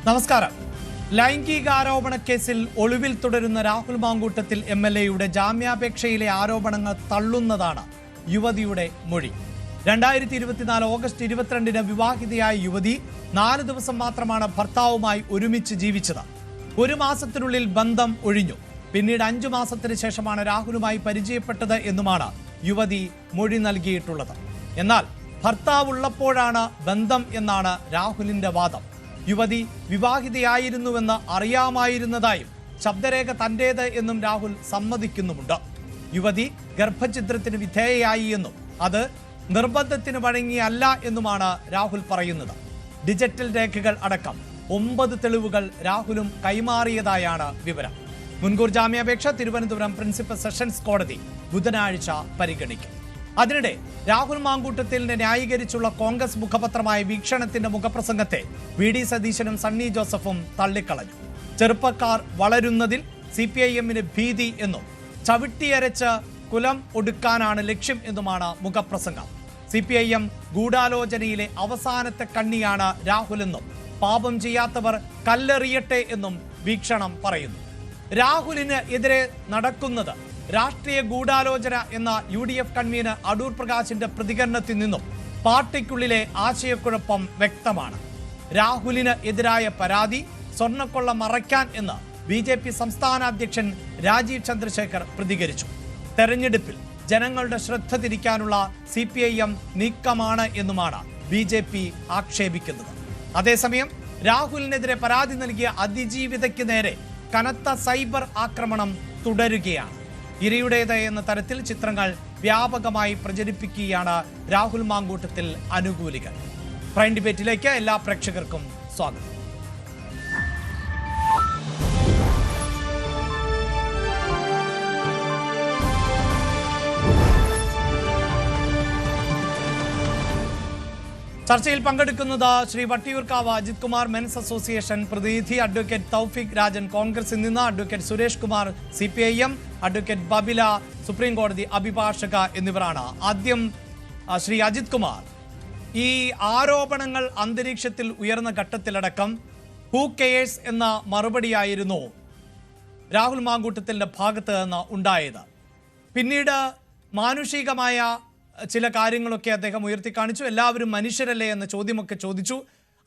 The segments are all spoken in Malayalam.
നമസ്കാരം. ലൈംഗികാരോപണ കേസിൽ ഒളിവിൽ തുടരുന്ന രാഹുൽ മാങ്കൂട്ടത്തിൽ MLA-യുടെ ജാമ്യാപേക്ഷയിലെ ആരോപണങ്ങൾ തള്ളുന്നതാണ് യുവതിയുടെ മൊഴി. 2024 ഓഗസ്റ്റ് 22-ന് വിവാഹിതയായ യുവതി 4 ദിവസം മാത്രമാണ് ഭർത്താവുമായി ഒരുമിച്ച് ജീവിച്ചത്. 1 മാസത്തിനുള്ളിൽ ബന്ധം ഒഴിഞ്ഞു. പിന്നീട് 5 മാസത്തിന് ശേഷമാണ് രാഹുലുമായി പരിചയപ്പെട്ടത് എന്നുമാണ് യുവതി മൊഴി നൽകിയിട്ടുള്ളത്. എന്നാൽ ഭർത്താവുള്ളപ്പോഴാണ് ബന്ധം എന്നാണ് രാഹുലിന്റെ വാദം. യുവതി വിവാഹിതയായിരുന്നുവെന്ന് അറിയാമായിരുന്നതായും ശബ്ദരേഖ തന്റേത് എന്നും രാഹുൽ സമ്മതിക്കുന്നുമുണ്ട്. യുവതി ഗർഭഛിദ്രത്തിന് വിധേയയായി എന്നും അത് നിർബന്ധത്തിന് വഴങ്ങിയല്ല എന്നുമാണ് രാഹുൽ പറയുന്നത്. ഡിജിറ്റൽ രേഖകൾ അടക്കം 9 തെളിവുകൾ രാഹുലും കൈമാറിയതായാണ് വിവരം. മുൻകൂർ ജാമ്യാപേക്ഷ തിരുവനന്തപുരം പ്രിൻസിപ്പൽ സെഷൻസ് കോടതി ബുധനാഴ്ച പരിഗണിക്കും. അതിനിടെ രാഹുൽ മാങ്കൂട്ടത്തിലിനെ ന്യായീകരിച്ചുള്ള കോൺഗ്രസ് മുഖപത്രമായ വീക്ഷണത്തിന്റെ മുഖപ്രസംഗത്തെ VD സതീശനും സണ്ണി ജോസഫും തള്ളിക്കളഞ്ഞു. ചെറുപ്പക്കാർ വളരുന്നതിൽ CPIM-ന് ഭീതി എന്നും ചവിട്ടിയരച്ച് കുലം ഒടുക്കാനാണ് ലക്ഷ്യം എന്നുമാണ് മുഖപ്രസംഗം. CPIM ഗൂഢാലോചനയിലെ അവസാനത്തെ കണ്ണിയാണ് രാഹുലെന്നും പാപം ചെയ്യാത്തവർ കല്ലെറിയട്ടെ എന്നും വീക്ഷണം പറയുന്നു. രാഹുലിന് എതിരെ നടക്കുന്നത് രാഷ്ട്രീയ ഗൂഢാലോചന എന്ന UDF കൺവീനർ അടൂർ പ്രകാശിന്റെ പ്രതികരണത്തിൽ നിന്നും പാർട്ടിക്കുള്ളിലെ ആശയക്കുഴപ്പം വ്യക്തമാണ്. രാഹുലിന് എതിരായ പരാതി സ്വർണ്ണക്കൊള്ള മറയ്ക്കാൻ എന്ന് BJP സംസ്ഥാന അധ്യക്ഷൻ രാജീവ് ചന്ദ്രശേഖർ പ്രതികരിച്ചു. തെരഞ്ഞെടുപ്പിൽ ജനങ്ങളുടെ ശ്രദ്ധ തിരിക്കാനുള്ള CPIM നീക്കമാണ് എന്നുമാണ് BJP ആക്ഷേപിക്കുന്നത്. അതേസമയം രാഹുലിനെതിരെ പരാതി നൽകിയ അതിജീവിതയ്ക്ക് നേരെ കനത്ത സൈബർ ആക്രമണം തുടരുകയാണ്. ഇരയുടേത് എന്ന തരത്തിൽ ചിത്രങ്ങൾ വ്യാപകമായി പ്രചരിപ്പിക്കുകയാണ് രാഹുൽ മാങ്കൂട്ടത്തിൽ അനുകൂലികൾ. പ്രൈം ഡിബേറ്റിലേക്ക് എല്ലാ പ്രേക്ഷകർക്കും സ്വാഗതം. ചർച്ചയിൽ പങ്കെടുക്കുന്നത് ശ്രീ വട്ടിയൂർക്കാവ് അജിത് കുമാർ മെൻസ് അസോസിയേഷൻ പ്രതിനിധി, അഡ്വക്കേറ്റ് തൗഫീഖ് രാജൻ കോൺഗ്രസിൽ നിന്ന്, advocate Suresh Kumar CPIM, advocate Babila supreme കോടതി അഭിഭാഷക എന്നിവരാണ്. ആദ്യം ശ്രീ അജിത് കുമാർ, ഈ ആരോപണങ്ങൾ അന്തരീക്ഷത്തിൽ ഉയർന്ന ഘട്ടത്തിലടക്കം ഹൂ കെയേഴ്സ് എന്ന മറുപടിയായിരുന്നു രാഹുൽ മാങ്കൂട്ടത്തിന്റെ ഭാഗത്ത് നിന്ന് ഉണ്ടായത്. പിന്നീട് മാനുഷികമായ ചില കാര്യങ്ങളൊക്കെ അദ്ദേഹം ഉയർത്തി കാണിച്ചു. എല്ലാവരും മനുഷ്യരല്ലേ എന്ന ചോദ്യമൊക്കെ ചോദിച്ചു.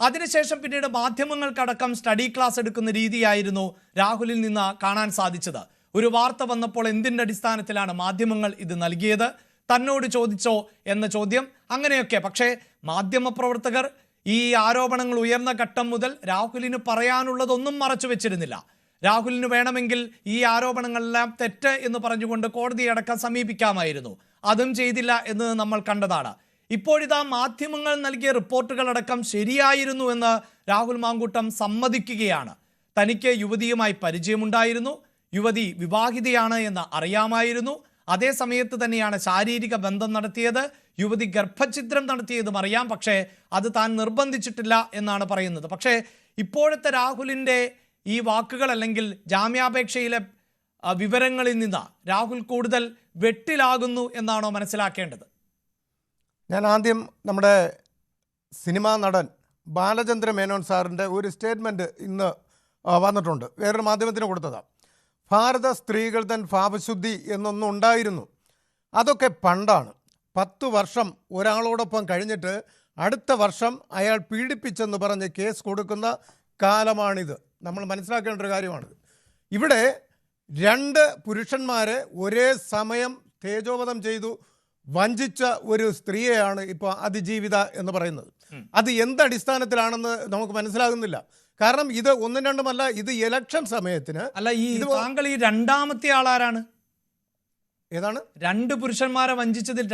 അതിനുശേഷം പിന്നീട് മാധ്യമങ്ങൾക്കടക്കം സ്റ്റഡി ക്ലാസ് എടുക്കുന്ന രീതിയായിരുന്നു രാഹുലിൽ നിന്ന് കാണാൻ സാധിച്ചത്. ഒരു വാർത്ത വന്നപ്പോൾ എന്തിൻ്റെ അടിസ്ഥാനത്തിലാണ് മാധ്യമങ്ങൾ ഇത് നൽകിയത്, തന്നോട് ചോദിച്ചോ എന്ന ചോദ്യം, അങ്ങനെയൊക്കെ. പക്ഷേ മാധ്യമപ്രവർത്തകർ ഈ ആരോപണങ്ങൾ ഉയർന്ന ഘട്ടം മുതൽ രാഹുലിന് പറയാനുള്ളതൊന്നും മറച്ചു വെച്ചിരുന്നില്ല. രാഹുലിന് വേണമെങ്കിൽ ഈ ആരോപണങ്ങളെല്ലാം തെറ്റ് എന്ന് പറഞ്ഞുകൊണ്ട് കോടതിയടക്കം സമീപിക്കാമായിരുന്നു. അതും ചെയ്തില്ല എന്ന് നമ്മൾ കണ്ടതാണ്. ഇപ്പോഴിതാ മാധ്യമങ്ങൾ നൽകിയ റിപ്പോർട്ടുകളടക്കം ശരിയായിരുന്നു എന്ന് രാഹുൽ മാങ്കൂട്ടം സമ്മതിക്കുകയാണ്. തനിക്ക് യുവതിയുമായി പരിചയമുണ്ടായിരുന്നു, യുവതി വിവാഹിതയാണ് എന്ന് അറിയാമായിരുന്നു, അതേ സമയത്ത് തന്നെയാണ് ശാരീരിക ബന്ധം നടത്തിയത്, യുവതി ഗർഭഛിദ്രം നടത്തിയതും അറിയാം, പക്ഷേ അത് താൻ നിർബന്ധിച്ചിട്ടില്ല എന്നാണ് പറയുന്നത്. പക്ഷേ ഇപ്പോഴത്തെ രാഹുലിൻ്റെ ഈ വാക്കുകൾ അല്ലെങ്കിൽ ജാമ്യാപേക്ഷയിലെ വിവരങ്ങളിൽ നിന്ന് രാഹുൽ കൂടുതൽ വെട്ടിലാകുന്നു എന്നാണോ മനസ്സിലാക്കേണ്ടത്? ഞാൻ ആദ്യം നമ്മുടെ സിനിമാ നടൻ ബാലചന്ദ്ര മേനോൻ സാറിൻ്റെ ഒരു സ്റ്റേറ്റ്മെൻറ്റ് ഇന്ന് വന്നിട്ടുണ്ട്, വേറൊരു മാധ്യമത്തിന് കൊടുത്തതാണ്. ഭാരത സ്ത്രീകൾ തൻ പാപശുദ്ധി എന്നൊന്നും ഉണ്ടായിരുന്നു, അതൊക്കെ പണ്ടാണ്. 10 വർഷം ഒരാളോടൊപ്പം കഴിഞ്ഞിട്ട് അടുത്ത വർഷം അയാൾ പീഡിപ്പിച്ചെന്ന് പറഞ്ഞ് കേസ് കൊടുക്കുന്ന കാലമാണിത്. നമ്മൾ മനസ്സിലാക്കേണ്ട ഒരു കാര്യമാണിത്. ഇവിടെ 2 പുരുഷന്മാരെ ഒരേ സമയം തേജോവധം ചെയ്തു വഞ്ചിച്ച ഒരു സ്ത്രീയെയാണ് ഇപ്പോൾ അതിജീവിത എന്ന് പറയുന്നത്. അത് എന്തടിസ്ഥാനത്തിലാണെന്ന് നമുക്ക് മനസ്സിലാകുന്നില്ല. കാരണം ഇത് 1ഉം 2ഉമല്ല, ഇത് ഇലക്ഷൻ സമയത്തിന് അല്ല. ഈ താങ്കൾ ഈ രണ്ടാമത്തെ ആളാരാണ്? ഏതാണ്? 2 പുരുഷന്മാരെ വഞ്ചിച്ചതിൽ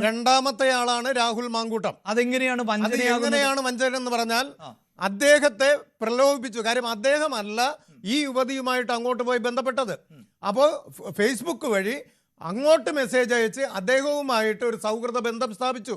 രണ്ടാമത്തെ ആളാണ് രാഹുൽ മാങ്കൂട്ടം. അതെങ്ങനെയാണ് വഞ്ചന എന്ന് പറഞ്ഞാൽ അദ്ദേഹത്തെ പ്രലോഭിപ്പിച്ചു. കാര്യം അദ്ദേഹമല്ല ഈ യുവതിയുമായിട്ട് അങ്ങോട്ട് പോയി ബന്ധപ്പെട്ടത്. അപ്പോൾ ഫേസ്ബുക്ക് വഴി അങ്ങോട്ട് മെസ്സേജ് അയച്ച് അദ്ദേഹവുമായിട്ട് ഒരു സൗഹൃദ ബന്ധം സ്ഥാപിച്ചു.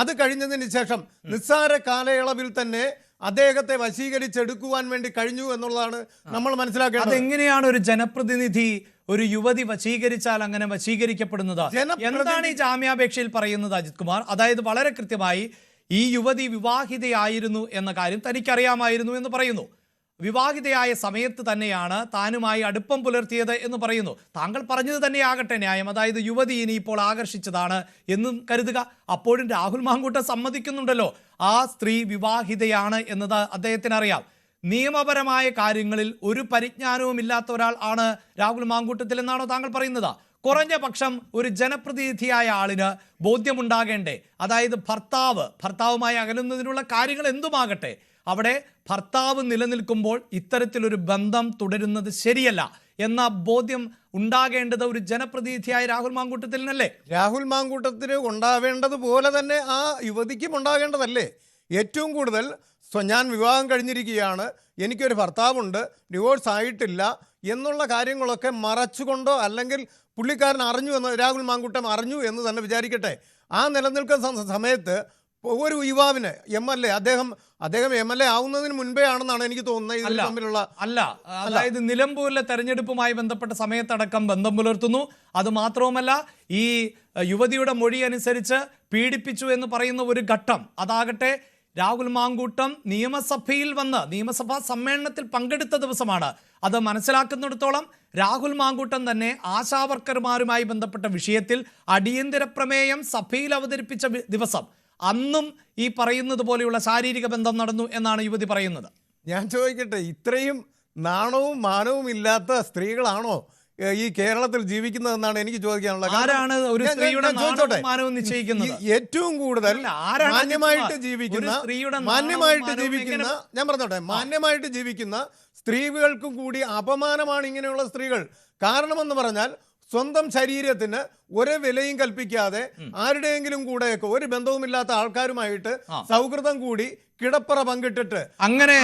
അത് കഴിഞ്ഞതിന് ശേഷം നിസ്സാര കാലയളവിൽ തന്നെ അദ്ദേഹത്തെ വശീകരിച്ചെടുക്കുവാൻ വേണ്ടി കഴിഞ്ഞു എന്നുള്ളതാണ് നമ്മൾ മനസ്സിലാക്കേണ്ടത്. അതെങ്ങനെയാണ് ഒരു ജനപ്രതിനിധി ഒരു യുവതി വശീകരിച്ചാൽ അങ്ങനെ വശീകരിക്കപ്പെടുന്നത്? എന്താണ് ഈ ജാമ്യാപേക്ഷയിൽ പറയുന്നത് അജിത് കുമാർ? അതായത് വളരെ കൃത്യമായി ഈ യുവതി വിവാഹിതയായിരുന്നു എന്ന കാര്യം തനിക്കറിയാമായിരുന്നു എന്ന് പറയുന്നു. വിവാഹിതയായ സമയത്ത് തന്നെയാണ് താനുമായി അടുപ്പം പുലർത്തിയത് എന്ന് പറയുന്നു. താങ്കൾ പറഞ്ഞത് തന്നെയാകട്ടെ ന്യായം, അതായത് യുവതി ഇനിയിപ്പോൾ ആകർഷിച്ചതാണ് എന്നും കരുതുക. അപ്പോഴും രാഹുൽ മാങ്കൂട്ടം സമ്മതിക്കുന്നുണ്ടല്ലോ ആ സ്ത്രീ വിവാഹിതയാണ് എന്നത് അദ്ദേഹത്തിന് അറിയാം. നിയമപരമായ കാര്യങ്ങളിൽ ഒരു പരിജ്ഞാനവും ഇല്ലാത്ത ഒരാൾ ആണ് രാഹുൽ മാങ്കൂട്ടത്തിൽ എന്നാണോ താങ്കൾ പറയുന്നത്? കുറഞ്ഞ പക്ഷം ഒരു ജനപ്രതിനിധിയായ ആളിന് ബോധ്യമുണ്ടാകേണ്ടേ? അതായത് ഭർത്താവുമായി അകലുന്നതിനുള്ള കാര്യങ്ങൾ എന്തുമാകട്ടെ, അവിടെ ഭർത്താവ് നിലനിൽക്കുമ്പോൾ ഇത്തരത്തിലൊരു ബന്ധം തുടരുന്നത് ശരിയല്ല എന്ന ബോധ്യം ഉണ്ടാകേണ്ടത് ഒരു ജനപ്രതിനിധിയായ രാഹുൽ മാങ്കൂട്ടത്തിനല്ലേ? രാഹുൽ മാങ്കൂട്ടത്തിന് ഉണ്ടാവേണ്ടതുപോലെ തന്നെ ആ യുവതിക്കും ഉണ്ടാകേണ്ടതല്ലേ? ഏറ്റവും കൂടുതൽ ഞാൻ വിവാഹം കഴിഞ്ഞിരിക്കുകയാണ്, എനിക്കൊരു ഭർത്താവുണ്ട്, ഡിവോഴ്സ് ആയിട്ടില്ല എന്നുള്ള കാര്യങ്ങളൊക്കെ മറച്ചുകൊണ്ടോ അല്ലെങ്കിൽ പുള്ളിക്കാരൻ അറിഞ്ഞു എന്ന് രാഹുൽ മാങ്കൂട്ടം അറിഞ്ഞു എന്ന് തന്നെ വിചാരിക്കട്ടെ. ആ നിലനിൽക്കുന്ന സമയത്ത് ഒരു യുവാവിന് MLA അദ്ദേഹം MLA ആവുന്നതിന് മുൻപേ ആണെന്നാണ് എനിക്ക് തോന്നുന്നത് ഇതിൽ തമ്മിലുള്ള അതായത് നിലമ്പൂരിലെ തെരഞ്ഞെടുപ്പുമായി ബന്ധപ്പെട്ട സമയത്തടക്കം ബന്ധം പുലർത്തുന്നു. അത് മാത്രവുമല്ല, ഈ യുവതിയുടെ മൊഴി അനുസരിച്ച് പീഡിപ്പിച്ചു എന്ന് പറയുന്ന ഒരു ഘട്ടം, അതാകട്ടെ രാഹുൽ മാങ്കൂട്ടം നിയമസഭയിൽ വന്ന് നിയമസഭാ സമ്മേളനത്തിൽ പങ്കെടുത്ത ദിവസമാണ്. അത് മനസ്സിലാക്കുന്നിടത്തോളം രാഹുൽ മാങ്കൂട്ടം തന്നെ ആശാവർക്കർമാരുമായി ബന്ധപ്പെട്ട വിഷയത്തിൽ അടിയന്തര പ്രമേയം സഭയിൽ അവതരിപ്പിച്ച ദിവസം അന്നും ഈ പറയുന്നത് പോലെയുള്ള ശാരീരിക ബന്ധം നടന്നു എന്നാണ് യുവതി പറയുന്നത്. ഞാൻ ചോദിക്കട്ടെ, ഇത്രയും നാണവും മാനവും ഇല്ലാത്ത സ്ത്രീകളാണോ ഈ കേരളത്തിൽ ജീവിക്കുന്നതെന്നാണ് എനിക്ക് ചോദിക്കാനുള്ളത്. ആരാണ് ഒരു സ്ത്രീയുടെ മാനവും നിശ്ചയിക്കുന്നത്? ഏറ്റവും കൂടുതൽ മാന്യമായിട്ട് ജീവിക്കുന്ന ഞാൻ പറഞ്ഞോട്ടെ, മാന്യമായിട്ട് ജീവിക്കുന്ന സ്ത്രീകൾക്കും കൂടി അപമാനമാണ് ഇങ്ങനെയുള്ള സ്ത്രീകൾ. കാരണമെന്ന് പറഞ്ഞാൽ സ്വന്തം ശരീരത്തിന് ഒരു വിലയും കൽപ്പിക്കാതെ ആരുടെയെങ്കിലും കൂടെയൊക്കെ ഒരു ബന്ധവുമില്ലാത്ത ആൾക്കാരുമായിട്ട് സൗഹൃദം കൂടി കിടപ്പറ പങ്കിട്ടിട്ട് അങ്ങനെ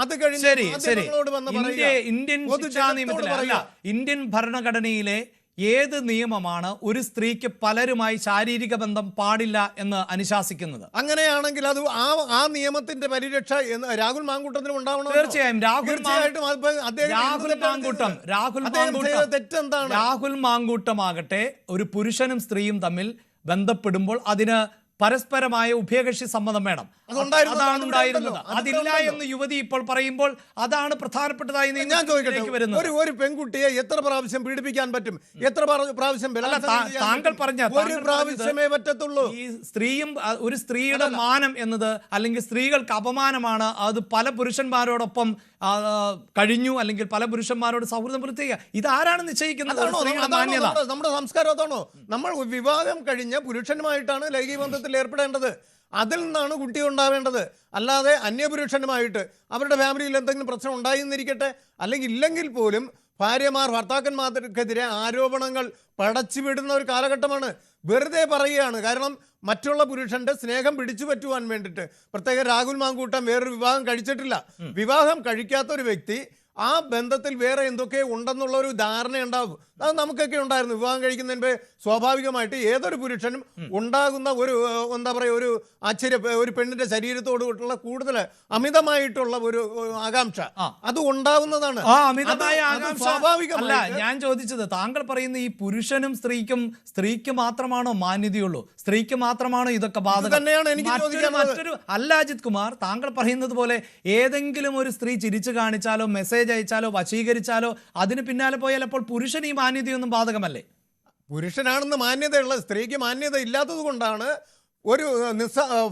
അത് കഴിഞ്ഞ് ഇന്ത്യൻ ഭരണഘടനയിലെ ഏത് നിയമമാണ് ഒരു സ്ത്രീക്ക് പലരുമായി ശാരീരിക ബന്ധം പാടില്ല എന്ന് അനുശാസിക്കുന്നത്? അങ്ങനെയാണെങ്കിൽ അത് ആ നിയമത്തിന്റെ പരിരക്ഷ രാഹുൽ മാങ്കൂട്ടത്തിനും ഉണ്ടാവണം. തീർച്ചയായും രാഹുൽ മാങ്കൂട്ടമാകട്ടെ ഒരു പുരുഷനും സ്ത്രീയും തമ്മിൽ ബന്ധപ്പെടുമ്പോൾ അതിന് പരസ്പരമായ ഉഭയകക്ഷി സമ്മതം വേണം. അതാണ് ഉണ്ടായിരുന്നത്. അതില്ല എന്ന് യുവതി ഇപ്പോൾ പറയുമ്പോൾ അതാണ് പ്രധാനപ്പെട്ടതായി ഞാൻ ചോദിക്കട്ടെ, ഒരു പെൺകുട്ടിയെ എത്ര പ്രാവശ്യം പീഡിപ്പിക്കാൻ പറ്റും? എത്ര പ്രാവശ്യം താങ്കൾ പറഞ്ഞ ഒരു പ്രാവശ്യമേ പറ്റത്തുള്ളൂ. ഈ സ്ത്രീയും ഒരു സ്ത്രീയുടെ മാനം എന്നത് അല്ലെങ്കിൽ സ്ത്രീകൾക്ക് അപമാനമാണ്. അത് പല പുരുഷന്മാരോടൊപ്പം കഴിഞ്ഞു അല്ലെങ്കിൽ പല പുരുഷന്മാരോട് സൗഹൃദം പുലർത്തുക, ഇതാരാണ് നിശ്ചയിക്കുന്നത്? നമ്മുടെ സംസ്കാരം അതാണോ? നമ്മൾ വിവാഹം കഴിഞ്ഞ പുരുഷനുമായിട്ടാണ് ലൈംഗിക ബന്ധത്തിൽ ഏർപ്പെടേണ്ടത്. അതിൽ നിന്നാണ് കുട്ടി ഉണ്ടാവേണ്ടത്. അല്ലാതെ അന്യപുരുഷനുമായിട്ട് അവരുടെ ഫാമിലിയിൽ എന്തെങ്കിലും പ്രശ്നം ഉണ്ടായിരുന്നിരിക്കട്ടെ, അല്ലെങ്കിൽ ഇല്ലെങ്കിൽ പോലും ഭർത്താക്കന്മാർക്കെതിരെ ആരോപണങ്ങൾ പടച്ചുവിടുന്ന ഒരു കാലഘട്ടമാണ്. വെറുതെ പറയുകയാണ്. കാരണം മറ്റുള്ള പുരുഷന്റെ സ്നേഹം പിടിച്ചു പറ്റുവാൻ വേണ്ടിയിട്ട്. പ്രത്യേകം രാഹുൽ മാങ്കൂട്ടം വേറൊരു വിവാഹം കഴിച്ചിട്ടില്ല. വിവാഹം കഴിക്കാത്ത ഒരു വ്യക്തി ആ ബന്ധത്തിൽ വേറെ എന്തൊക്കെ ഉണ്ടെന്നുള്ള ഒരു ധാരണ ഉണ്ടാവും. അത് നമുക്കൊക്കെ ഉണ്ടായിരുന്നു. വിവാഹം കഴിക്കുന്നതിന് സ്വാഭാവികമായിട്ട് ഏതൊരു പുരുഷനും ഉണ്ടാകുന്ന ഒരു എന്താ പറയുക, ഒരു പെണ്ണിന്റെ ശരീരത്തോടുള്ള കൂടുതൽ അമിതമായിട്ടുള്ള ഒരു ആകാംക്ഷ അത് ഉണ്ടാവുന്നതാണ്. സ്വാഭാവികമല്ല. ഞാൻ ചോദിച്ചത്, താങ്കൾ പറയുന്ന ഈ പുരുഷനും സ്ത്രീക്ക് മാത്രമാണോ മാന്യതയുള്ളൂ? സ്ത്രീക്ക് മാത്രമാണോ ഇതൊക്കെ ബാധകം? തന്നെയാണ് എനിക്ക് മറ്റൊരു അല്ല അജിത് കുമാർ, താങ്കൾ പറയുന്നത് പോലെ ഏതെങ്കിലും ഒരു സ്ത്രീ ചിരിച്ചു കാണിച്ചാലോ മെസ്സേജ് അയച്ചാലോ വശീകരിച്ചാലോ അതിന് പിന്നാലെ പോയാൽ അപ്പോൾ പുരുഷൻ ഈ മാന്യതയൊന്നും ബാധകമല്ലേ? പുരുഷനാണെന്ന് മാന്യതയുള്ള സ്ത്രീക്ക് മാന്യത ഇല്ലാത്തത് കൊണ്ടാണ് ഒരു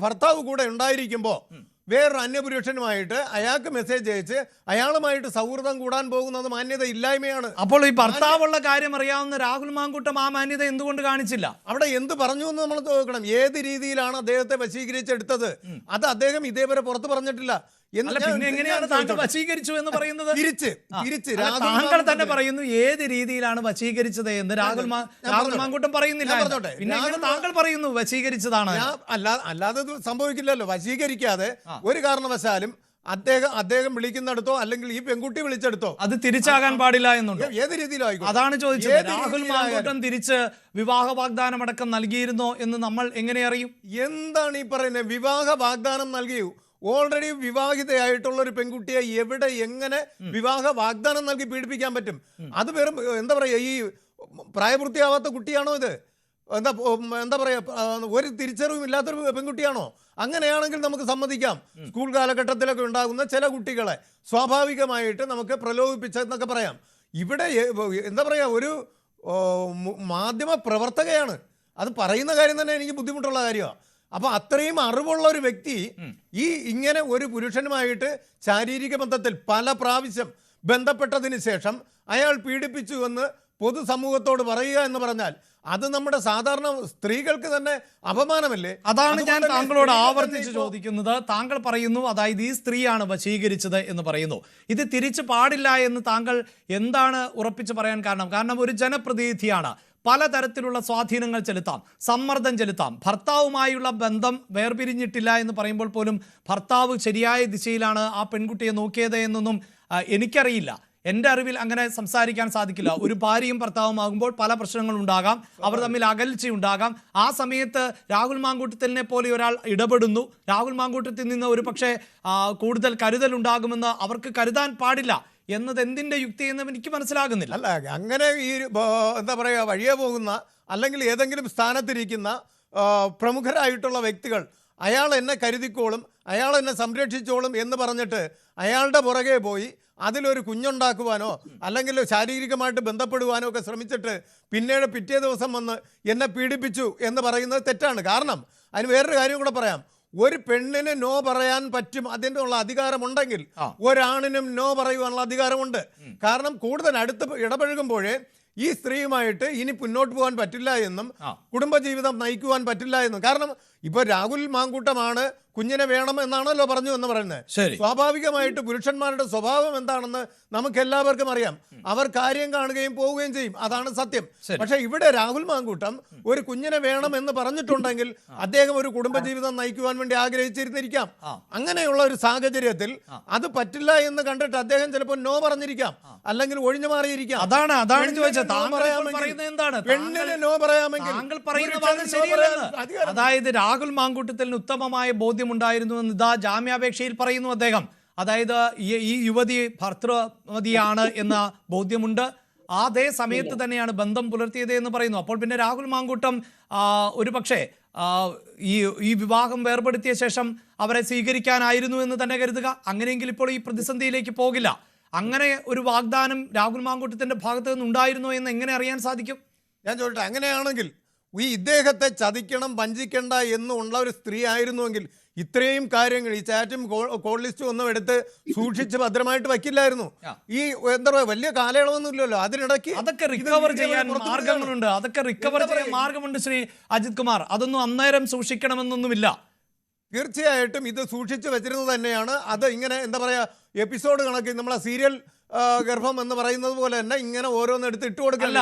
ഭർത്താവ് കൂടെ ഉണ്ടായിരിക്കുമ്പോൾ വേറൊരു അന്യപുരുഷനുമായിട്ട് അയാൾക്ക് മെസ്സേജ് അയച്ച് അയാളുമായിട്ട് സൗഹൃദം കൂടാൻ പോകുന്നത് മാന്യത ഇല്ലായ്മയാണ്. അപ്പോൾ ഈ ഭർത്താവുള്ള കാര്യം അറിയാവുന്ന രാഹുൽ മാങ്കൂട്ടം ആ മാന്യത എന്തുകൊണ്ട് കാണിച്ചില്ല? അവിടെ എന്ത് പറഞ്ഞു എന്ന് നമ്മൾ നോക്കണം. ഏത് രീതിയിലാണ് അദ്ദേഹത്തെ വശീകരിച്ചെടുത്തത് അത് അദ്ദേഹം ഇതേവരെ പുറത്ത് പറഞ്ഞിട്ടില്ല. എങ്ങനെയാണ് താങ്കൾ വശീകരിച്ചു എന്ന് പറയുന്നത്? തിരിച്ച് താങ്കൾ തന്നെ പറയുന്നു ഏത് രീതിയിലാണ് വശീകരിച്ചത് എന്ന് രാഹുൽ മാങ്കൂട്ടം പറയുന്നില്ല. പിന്നെ താങ്കൾ പറയുന്നു വശീകരിച്ചതാണ്. അല്ലാതെ സംഭവിക്കില്ലല്ലോ. വശീകരിക്കാതെ ഒരു കാരണവശാലും അദ്ദേഹം വിളിക്കുന്നിടത്തോ അല്ലെങ്കിൽ ഈ പെൺകുട്ടി വിളിച്ചെടുത്തോ അത് തിരിച്ചാകാൻ പാടില്ല എന്നുണ്ട്. ഏത് രീതിയിലായിക്കോട്ടെ. അതാണ് ചോദിച്ചത്. രാഹുൽ മാങ്കൂട്ടം തിരിച്ച് വിവാഹ വാഗ്ദാനം അടക്കം നൽകിയിരുന്നോ എന്ന് നമ്മൾ എങ്ങനെ അറിയും? എന്താണ് ഈ പറയുന്നത്? വിവാഹ വാഗ്ദാനം നൽകിയു? ഓൾറെഡി വിവാഹിതയായിട്ടുള്ള ഒരു പെൺകുട്ടിയെ എവിടെ എങ്ങനെ വിവാഹ വാഗ്ദാനം നൽകി പീഡിപ്പിക്കാൻ പറ്റും? അത് വെറും എന്താ പറയുക, ഈ പ്രായപൂർത്തിയാവാത്ത കുട്ടിയാണോ ഇത്? എന്താ പറയുക, ഒരു തിരിച്ചറിവും ഇല്ലാത്തൊരു പെൺകുട്ടിയാണോ? അങ്ങനെയാണെങ്കിൽ നമുക്ക് സമ്മതിക്കാം. സ്കൂൾ കാലഘട്ടത്തിലൊക്കെ ഉണ്ടാകുന്ന ചില കുട്ടികളെ സ്വാഭാവികമായിട്ട് നമുക്ക് പ്രലോഭിപ്പിച്ചെന്നൊക്കെ പറയാം. ഇവിടെ എന്താ പറയുക, ഒരു മാധ്യമ പ്രവർത്തകയാണ്, അത് പറയുന്ന കാര്യം തന്നെ എനിക്ക് ബുദ്ധിമുട്ടുള്ള കാര്യമാണ്. അപ്പോൾ അത്രയും അറിവുള്ള ഒരു വ്യക്തി ഇങ്ങനെ ഒരു പുരുഷനുമായിട്ട് ശാരീരിക ബന്ധത്തിൽ പല പ്രാവശ്യം ബന്ധപ്പെട്ടതിന് ശേഷം അയാൾ പീഡിപ്പിച്ചു എന്ന് പൊതുസമൂഹത്തോട് പറയുക എന്ന് പറഞ്ഞാൽ അത് നമ്മുടെ സാധാരണ സ്ത്രീകൾക്ക് തന്നെ അപമാനമല്ലേ? അതാണ് ഞാൻ താങ്കളോട് ആവർത്തിച്ച് ചോദിക്കുന്നത്. താങ്കൾ പറയുന്നു, അതായത് ഈ സ്ത്രീയാണ് വശീകരിച്ചത് എന്ന് പറയുന്നു. ഇത് തിരിച്ചു പാടില്ല എന്ന് താങ്കൾ എന്താണ് ഉറപ്പിച്ച് പറയാൻ കാരണം? കാരണം ഒരു ജനപ്രതിനിധിയാണ്, പലതരത്തിലുള്ള സ്വാധീനങ്ങൾ ചെലുത്താം, സമ്മർദ്ദം ചെലുത്താം. ഭർത്താവുമായുള്ള ബന്ധം വേർപിരിഞ്ഞിട്ടില്ല എന്ന് പറയുമ്പോൾ പോലും ഭർത്താവ് ശരിയായ ദിശയിലാണ് ആ പെൺകുട്ടിയെ നോക്കിയത് എന്നൊന്നും എനിക്കറിയില്ല. എൻ്റെ അറിവിൽ അങ്ങനെ സംസാരിക്കാൻ സാധിക്കില്ല. ഒരു ഭാര്യയും ഭർത്താവുമാകുമ്പോൾ പല പ്രശ്നങ്ങളും ഉണ്ടാകാം, അവർ തമ്മിൽ അകൽച്ചയുണ്ടാകാം. ആ സമയത്ത് രാഹുൽ മാങ്കൂട്ടത്തിലിനെ പോലെ ഒരാൾ ഇടപെടുന്നു. രാഹുൽ മാങ്കൂട്ടത്തിൽ നിന്ന് ഒരു പക്ഷേ കൂടുതൽ കരുതൽ ഉണ്ടാകുമെന്ന് അവർക്ക് കരുതാൻ പാടില്ല എന്നത് എന്തിൻ്റെ യുക്തി എന്ന് എനിക്ക് മനസ്സിലാകുന്നില്ല. അല്ല, അങ്ങനെ ഈ എന്താ പറയുക, വഴിയെ പോകുന്ന അല്ലെങ്കിൽ ഏതെങ്കിലും സ്ഥാനത്തിരിക്കുന്ന പ്രമുഖരായിട്ടുള്ള വ്യക്തികൾ അയാൾ എന്നെ കരുതിക്കോളും, അയാൾ എന്നെ സംരക്ഷിച്ചോളും എന്ന് പറഞ്ഞിട്ട് അയാളുടെ പുറകെ പോയി അതിലൊരു കുഞ്ഞുണ്ടാക്കുവാനോ അല്ലെങ്കിൽ ശാരീരികമായിട്ട് ബന്ധപ്പെടുവാനോ ഒക്കെ ശ്രമിച്ചിട്ട് പിന്നീട് പിറ്റേ ദിവസം വന്ന് എന്നെ പീഡിപ്പിച്ചു എന്ന് പറയുന്നത് തെറ്റാണ്. കാരണം അതിന് വേറൊരു കാര്യം കൂടെ പറയാം. ഒരു പെണ്ണിന് നോ പറയാൻ പറ്റും, അതിൻ്റെ ഉള്ള അധികാരമുണ്ടെങ്കിൽ ഒരാണിനും നോ പറയുവാനുള്ള അധികാരമുണ്ട്. കാരണം കൂടുതൽ അടുത്ത് ഇടപഴകുമ്പോഴേ ഈ സ്ത്രീയുമായിട്ട് ഇനി മുന്നോട്ട് പോകാൻ പറ്റില്ല എന്നും കുടുംബജീവിതം നയിക്കുവാൻ പറ്റില്ല എന്നും. കാരണം ഇപ്പൊ രാഹുൽ മാങ്കൂട്ടമാണ് കുഞ്ഞിനെ വേണം എന്നാണല്ലോ പറഞ്ഞു എന്ന് പറയുന്നത്. സ്വാഭാവികമായിട്ട് പുരുഷന്മാരുടെ സ്വഭാവം എന്താണെന്ന് നമുക്ക് എല്ലാവർക്കും അറിയാം. അവർ കാര്യം കാണുകയും പോവുകയും ചെയ്യും, അതാണ് സത്യം. പക്ഷെ ഇവിടെ രാഹുൽ മാങ്കൂട്ടം ഒരു കുഞ്ഞിനെ വേണം എന്ന് പറഞ്ഞിട്ടുണ്ടെങ്കിൽ അദ്ദേഹം ഒരു കുടുംബജീവിതം നയിക്കുവാൻ വേണ്ടി ആഗ്രഹിച്ചിരുന്നിരിക്കാം. അങ്ങനെയുള്ള ഒരു സാഹചര്യത്തിൽ അത് പറ്റില്ല എന്ന് കണ്ടിട്ട് അദ്ദേഹം ചിലപ്പോൾ നോ പറഞ്ഞിരിക്കാം, അല്ലെങ്കിൽ ഒഴിഞ്ഞു മാറിയിരിക്കാം. അതാണ് ചോദിച്ചത്. പെണ്ണിന് നോ പറയാമെങ്കിൽ അതായത് രാഹുൽ മാങ്കൂട്ടത്തിന് ഉത്തമമായ ബോധ്യമുണ്ടായിരുന്നു എന്ന് ഇതാ ജാമ്യാപേക്ഷയിൽ പറയുന്നു അദ്ദേഹം. അതായത് ഈ യുവതി ഭർത്തൃവതിയാണ് എന്ന ബോധ്യമുണ്ട്, അതേ സമയത്ത് തന്നെയാണ് ബന്ധം പുലർത്തിയത് എന്ന് പറയുന്നു. അപ്പോൾ പിന്നെ രാഹുൽ മാങ്കൂട്ടം ഒരു പക്ഷേ ഈ വിവാഹം വേർപെടുത്തിയ ശേഷം അവരെ സ്വീകരിക്കാനായിരുന്നു എന്ന് തന്നെ കരുതുക. അങ്ങനെയെങ്കിൽ ഇപ്പോൾ ഈ പ്രതിസന്ധിയിലേക്ക് പോകില്ല. അങ്ങനെ ഒരു വാഗ്ദാനം രാഹുൽ മാങ്കൂട്ടത്തിന്റെ ഭാഗത്ത് നിന്നുണ്ടായിരുന്നോ എന്ന് എങ്ങനെ അറിയാൻ സാധിക്കും? ഞാൻ ചോദിട്ടെ, അങ്ങനെയാണെങ്കിൽ ഇദ്ദേഹത്തെ ചതിക്കണം, വഞ്ചിക്കണ്ട എന്നുള്ള ഒരു സ്ത്രീ ആയിരുന്നുവെങ്കിൽ ഇത്രയും കാര്യങ്ങൾ ഈ ചാറ്റും കോൾ ലിസ്റ്റും ഒന്നും എടുത്ത് സൂക്ഷിച്ച് ഭദ്രമായിട്ട് വയ്ക്കില്ലായിരുന്നു. ഈ എന്താ പറയുക, വലിയ കാലയളവൊന്നും ഇല്ലല്ലോ, അതിനിടയ്ക്ക് അതൊക്കെ റിക്കവർ ചെയ്യാൻ മാർഗങ്ങളുണ്ട്. മാർഗമുണ്ട് ശ്രീ അജിത് കുമാർ. അതൊന്നും അന്നേരം സൂക്ഷിക്കണമെന്നൊന്നുമില്ല. തീർച്ചയായിട്ടും ഇത് സൂക്ഷിച്ചു വെച്ചിരുന്നത് തന്നെയാണ്. അത് ഇങ്ങനെ എന്താ പറയാ, എപ്പിസോഡ് കണക്ക് നമ്മളെ സീരിയൽ ഗർഭം എന്ന് പറയുന്നത് പോലെ തന്നെ ഇങ്ങനെ ഓരോന്ന് എടുത്ത് ഇട്ട് കൊടുക്കല്ല.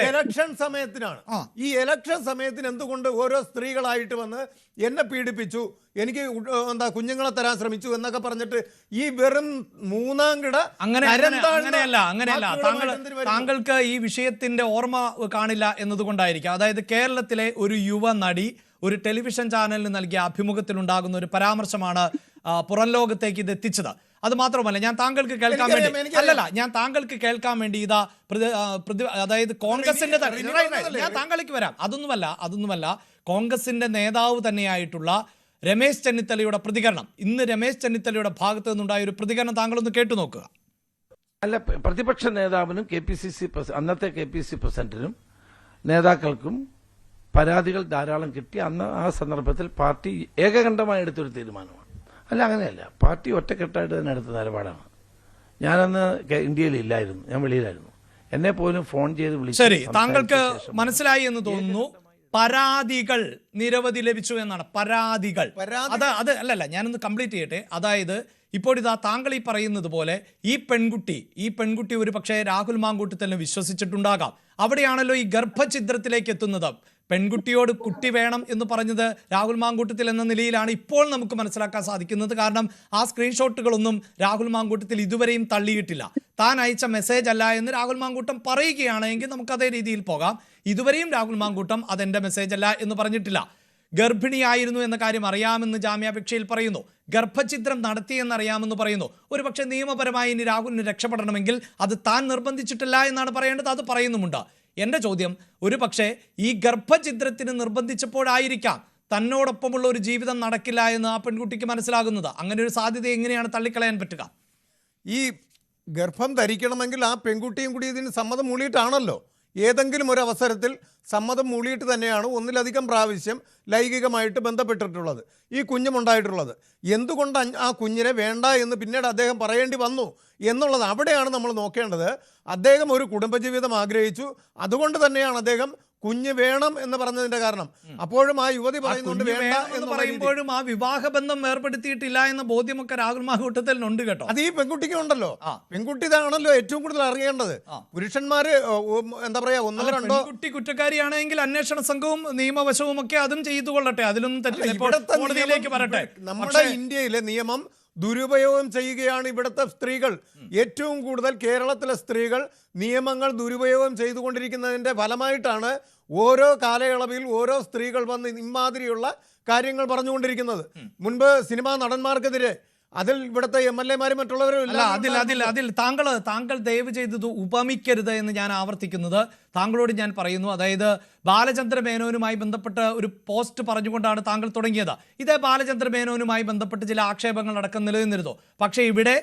ഇലക്ഷൻ സമയത്തിനാണ്. ഈ ഇലക്ഷൻ സമയത്തിന് എന്തുകൊണ്ട് ഓരോ സ്ത്രീകളായിട്ട് വന്ന് എന്നെ പീഡിപ്പിച്ചു, എനിക്ക് കുഞ്ഞുങ്ങളെ തരാൻ ശ്രമിച്ചു എന്നൊക്കെ പറഞ്ഞിട്ട് ഈ വെറും മൂന്നാം കിട അങ്ങനെയല്ല. താങ്കൾക്ക് ഈ വിഷയത്തിന്റെ ഓർമ്മ കാണില്ല എന്നതുകൊണ്ടായിരിക്കും. അതായത് കേരളത്തിലെ ഒരു യുവ നടി ഒരു ടെലിവിഷൻ ചാനലിന് നൽകിയ അഭിമുഖത്തിൽ ഉണ്ടാകുന്ന ഒരു പരാമർശമാണ് പുറം ലോകത്തേക്ക് ഇത് എത്തിച്ചത്. അത് മാത്രമല്ല, ഞാൻ താങ്കൾക്ക് കേൾക്കാൻ വേണ്ടി ഇതാ അതായത് കോൺഗ്രസിന്റെ ഞാൻ താങ്കളിലേക്ക് വരാം. അതൊന്നുമല്ല കോൺഗ്രസിന്റെ നേതാവ് തന്നെയായിട്ടുള്ള രമേശ് ചെന്നിത്തലയുടെ പ്രതികരണം, ഇന്ന് രമേശ് ചെന്നിത്തലയുടെ ഭാഗത്തു നിന്നുണ്ടായ ഒരു പ്രതികരണം താങ്കളൊന്ന് കേട്ടു നോക്കുക. അല്ല, പ്രതിപക്ഷ നേതാവിനും അന്നത്തെ KPCC പ്രസിഡന്റിനും നേതാക്കൾക്കും പരാതികൾ ധാരാളം കിട്ടി. അന്ന് ആ സന്ദർഭത്തിൽ പാർട്ടി ഏകകണ്ഠമായി എടുത്തൊരു തീരുമാനമാണ്. അല്ല, അങ്ങനെയല്ല, പാർട്ടി ഒറ്റക്കെട്ടായിട്ട് തന്നെ എടുത്ത നിലപാടാണ്. ഞാനന്ന് ഇന്ത്യയിലില്ലായിരുന്നു, ഞാൻ വെളിയിലായിരുന്നു. എന്നെ പോലും ഫോൺ ചെയ്ത് വിളിച്ചു. ശരി, താങ്കൾക്ക് മനസ്സിലായി എന്ന് തോന്നുന്നു. പരാതികൾ നിരവധി ലഭിച്ചു എന്നാണ്. പരാതികൾ അല്ലല്ല, ഞാനൊന്ന് കംപ്ലീറ്റ് ചെയ്യട്ടെ. അതായത് ഇപ്പോൾ ഇതാ താങ്കൾ ഈ പറയുന്നത് പോലെ ഈ പെൺകുട്ടി ഒരു പക്ഷേ രാഹുൽ മാങ്കൂട്ടത്തിനെ വിശ്വസിച്ചിട്ടുണ്ടാകാം. അവിടെയാണല്ലോ ഈ ഗർഭഛിദ്രത്തിലേക്ക് എത്തുന്നത്. പെൺകുട്ടിയോട് കുട്ടി വേണം എന്ന് പറഞ്ഞത് രാഹുൽ മാങ്കൂട്ടത്തിൽ എന്ന നിലയിലാണ് ഇപ്പോൾ നമുക്ക് മനസ്സിലാക്കാൻ സാധിക്കുന്നത്. കാരണം ആ സ്ക്രീൻഷോട്ടുകളൊന്നും രാഹുൽ മാങ്കൂട്ടത്തിൽ ഇതുവരെയും തള്ളിയിട്ടില്ല. താൻ അയച്ച മെസ്സേജ് അല്ല എന്ന് രാഹുൽ മാങ്കൂട്ടം പറയുകയാണെങ്കിൽ നമുക്ക് അതേ രീതിയിൽ പോകാം. ഇതുവരെയും രാഹുൽ മാങ്കൂട്ടം അതെന്റെ മെസ്സേജ് അല്ല എന്ന് പറഞ്ഞിട്ടില്ല. ഗർഭിണിയായിരുന്നു എന്ന കാര്യം അറിയാമെന്ന് ജാമ്യാപേക്ഷയിൽ പറയുന്നു. ഗർഭഛിദ്രം നടത്തിയെന്നറിയാമെന്ന് പറയുന്നു. ഒരുപക്ഷെ നിയമപരമായി ഇനി രാഹുലിന് രക്ഷപ്പെടണമെങ്കിൽ അത് താൻ നിർബന്ധിച്ചിട്ടില്ല എന്നാണ് പറയേണ്ടത്. അത് പറയുന്നുമുണ്ട്. എൻ്റെ ചോദ്യം, ഒരു പക്ഷേ ഈ ഗർഭഛിദ്രത്തിന് നിർബന്ധിച്ചപ്പോഴായിരിക്കാം തന്നോടൊപ്പമുള്ള ഒരു ജീവിതം നടക്കില്ല എന്ന് ആ പെൺകുട്ടിക്ക് മനസ്സിലാകുന്നത്. അങ്ങനെ ഒരു സാധ്യത എങ്ങനെയാണ് തള്ളിക്കളയാൻ പറ്റുക? ഈ ഗർഭം ധരിക്കണമെങ്കിൽ ആ പെൺകുട്ടിയും കൂടി ഇതിന് സമ്മതം മൂളിയിട്ടാണല്ലോ. ഏതെങ്കിലും ഒരു അവസരത്തിൽ സമ്മതം മൂളിയിട്ട് തന്നെയാണ് ഒന്നിലധികം പ്രാവശ്യം ലൈംഗികമായിട്ട് ബന്ധപ്പെട്ടിട്ടുള്ളത്, ഈ കുഞ്ഞുമുണ്ടായിട്ടുള്ളത്. എന്തുകൊണ്ട് ആ കുഞ്ഞിനെ വേണ്ട എന്ന് പിന്നീട് അദ്ദേഹം പറയേണ്ടി വന്നു എന്നുള്ളത് അവിടെയാണ് നമ്മൾ നോക്കേണ്ടത്. അദ്ദേഹം ഒരു കുടുംബജീവിതം ആഗ്രഹിച്ചു, അതുകൊണ്ട് തന്നെയാണ് അദ്ദേഹം കുഞ്ഞ് വേണം എന്ന് പറഞ്ഞതിന്റെ കാരണം. അപ്പോഴും ആ യുവതി പറയുന്നുണ്ട് വേണ്ട എന്ന് പറയുമ്പോഴും ആ വിവാഹബന്ധം ഏർപ്പെടുത്തിയിട്ടില്ല എന്ന ബോധ്യമൊക്കെ രാഹുൽ മാങ്കൂട്ടത്തിലുണ്ട് കേട്ടോ. അത് ഈ പെൺകുട്ടിക്ക് ഉണ്ടല്ലോ. പെൺകുട്ടി ഇതാണല്ലോ ഏറ്റവും കൂടുതൽ അറിയേണ്ടത്. പുരുഷന്മാര് എന്താ പറയാ, ഒന്നോ രണ്ടോ. പെൺകുട്ടി കുറ്റക്കാരിയാണെങ്കിൽ അന്വേഷണ സംഘവും നിയമവശവും ഒക്കെ അതും ചെയ്തു കൊള്ളട്ടെ, അതിലൊന്നും കോടതിയിലേക്ക് വരട്ടെ. നമ്മുടെ ഇന്ത്യയിലെ നിയമം ദുരുപയോഗം ചെയ്യുകയാണ് ഇവിടുത്തെ സ്ത്രീകൾ. ഏറ്റവും കൂടുതൽ കേരളത്തിലെ സ്ത്രീകൾ നിയമങ്ങൾ ദുരുപയോഗം ചെയ്തുകൊണ്ടിരിക്കുന്നതിൻ്റെ ഫലമായിട്ടാണ് ഓരോ കാലയളവിൽ ഓരോ സ്ത്രീകൾ വന്ന് ഇമാതിരിയുള്ള കാര്യങ്ങൾ പറഞ്ഞുകൊണ്ടിരിക്കുന്നത്. മുൻപ് സിനിമാ നടന്മാർക്കെതിരെ അതിൽ ഇവിടുത്തെ MLA-മാരും മറ്റുള്ളവരും അതിൽ താങ്കൾ ദയവ് ചെയ്തത് ഉപമിക്കരുത് എന്ന് ഞാൻ ആവർത്തിക്കുന്നത്. താങ്കളോട് ഞാൻ പറയുന്നു, അതായത് ബാലചന്ദ്ര മേനോനുമായി ബന്ധപ്പെട്ട് ഒരു പോസ്റ്റ് പറഞ്ഞുകൊണ്ടാണ് താങ്കൾ തുടങ്ങിയത്. ഇതേ ബാലചന്ദ്ര മേനോനുമായി ബന്ധപ്പെട്ട് ചില ആക്ഷേപങ്ങൾ അടക്കം നിലനിന്നിരുന്നു. പക്ഷേ ഇവിടെ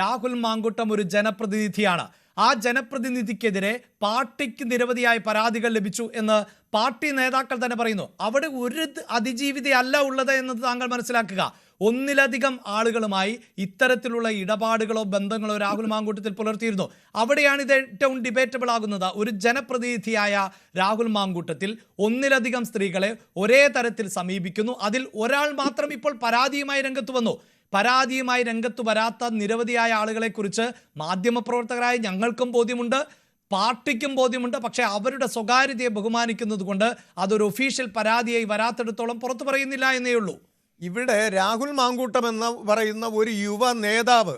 രാഹുൽ മാങ്കൂട്ടം ഒരു ജനപ്രതിനിധിയാണ്. ആ ജനപ്രതിനിധിക്കെതിരെ പാർട്ടിക്ക് നിരവധിയായ പരാതികൾ ലഭിച്ചു എന്ന് പാർട്ടി നേതാക്കൾ തന്നെ പറയുന്നു. അവിടെ ഒരു അതിജീവിതയല്ല ഉള്ളത് എന്നത് താങ്കൾ മനസ്സിലാക്കുക. ഒന്നിലധികം ആളുകളുമായി ഇത്തരത്തിലുള്ള ഇടപാടുകളോ ബന്ധങ്ങളോ രാഹുൽ മാങ്കൂട്ടത്തിൽ പുലർത്തിയിരുന്നു. അവിടെയാണ് ഇത് ഏറ്റവും ഡിബേറ്റബിൾ ആകുന്നത്. ഒരു ജനപ്രതിനിധിയായ രാഹുൽ മാങ്കൂട്ടത്തിൽ ഒന്നിലധികം സ്ത്രീകളെ ഒരേ തരത്തിൽ സമീപിക്കുന്നു. അതിൽ ഒരാൾ മാത്രം ഇപ്പോൾ പരാതിയുമായി രംഗത്ത് വന്നു. പരാതിയുമായി രംഗത്ത് വരാത്ത നിരവധിയായ ആളുകളെക്കുറിച്ച് മാധ്യമപ്രവർത്തകരായ ഞങ്ങൾക്കും ബോധ്യമുണ്ട്, പാർട്ടിക്കും ബോധ്യമുണ്ട്. പക്ഷേ അവരുടെ സ്വകാര്യതയെ ബഹുമാനിക്കുന്നത് കൊണ്ട് അതൊരു ഒഫീഷ്യൽ പരാതിയായി വരാത്തിടത്തോളം പുറത്തു പറയുന്നില്ല എന്നേ ഉള്ളൂ. ഇവിടെ രാഹുൽ മാങ്കൂട്ടം എന്ന് പറയുന്ന ഒരു യുവ നേതാവ്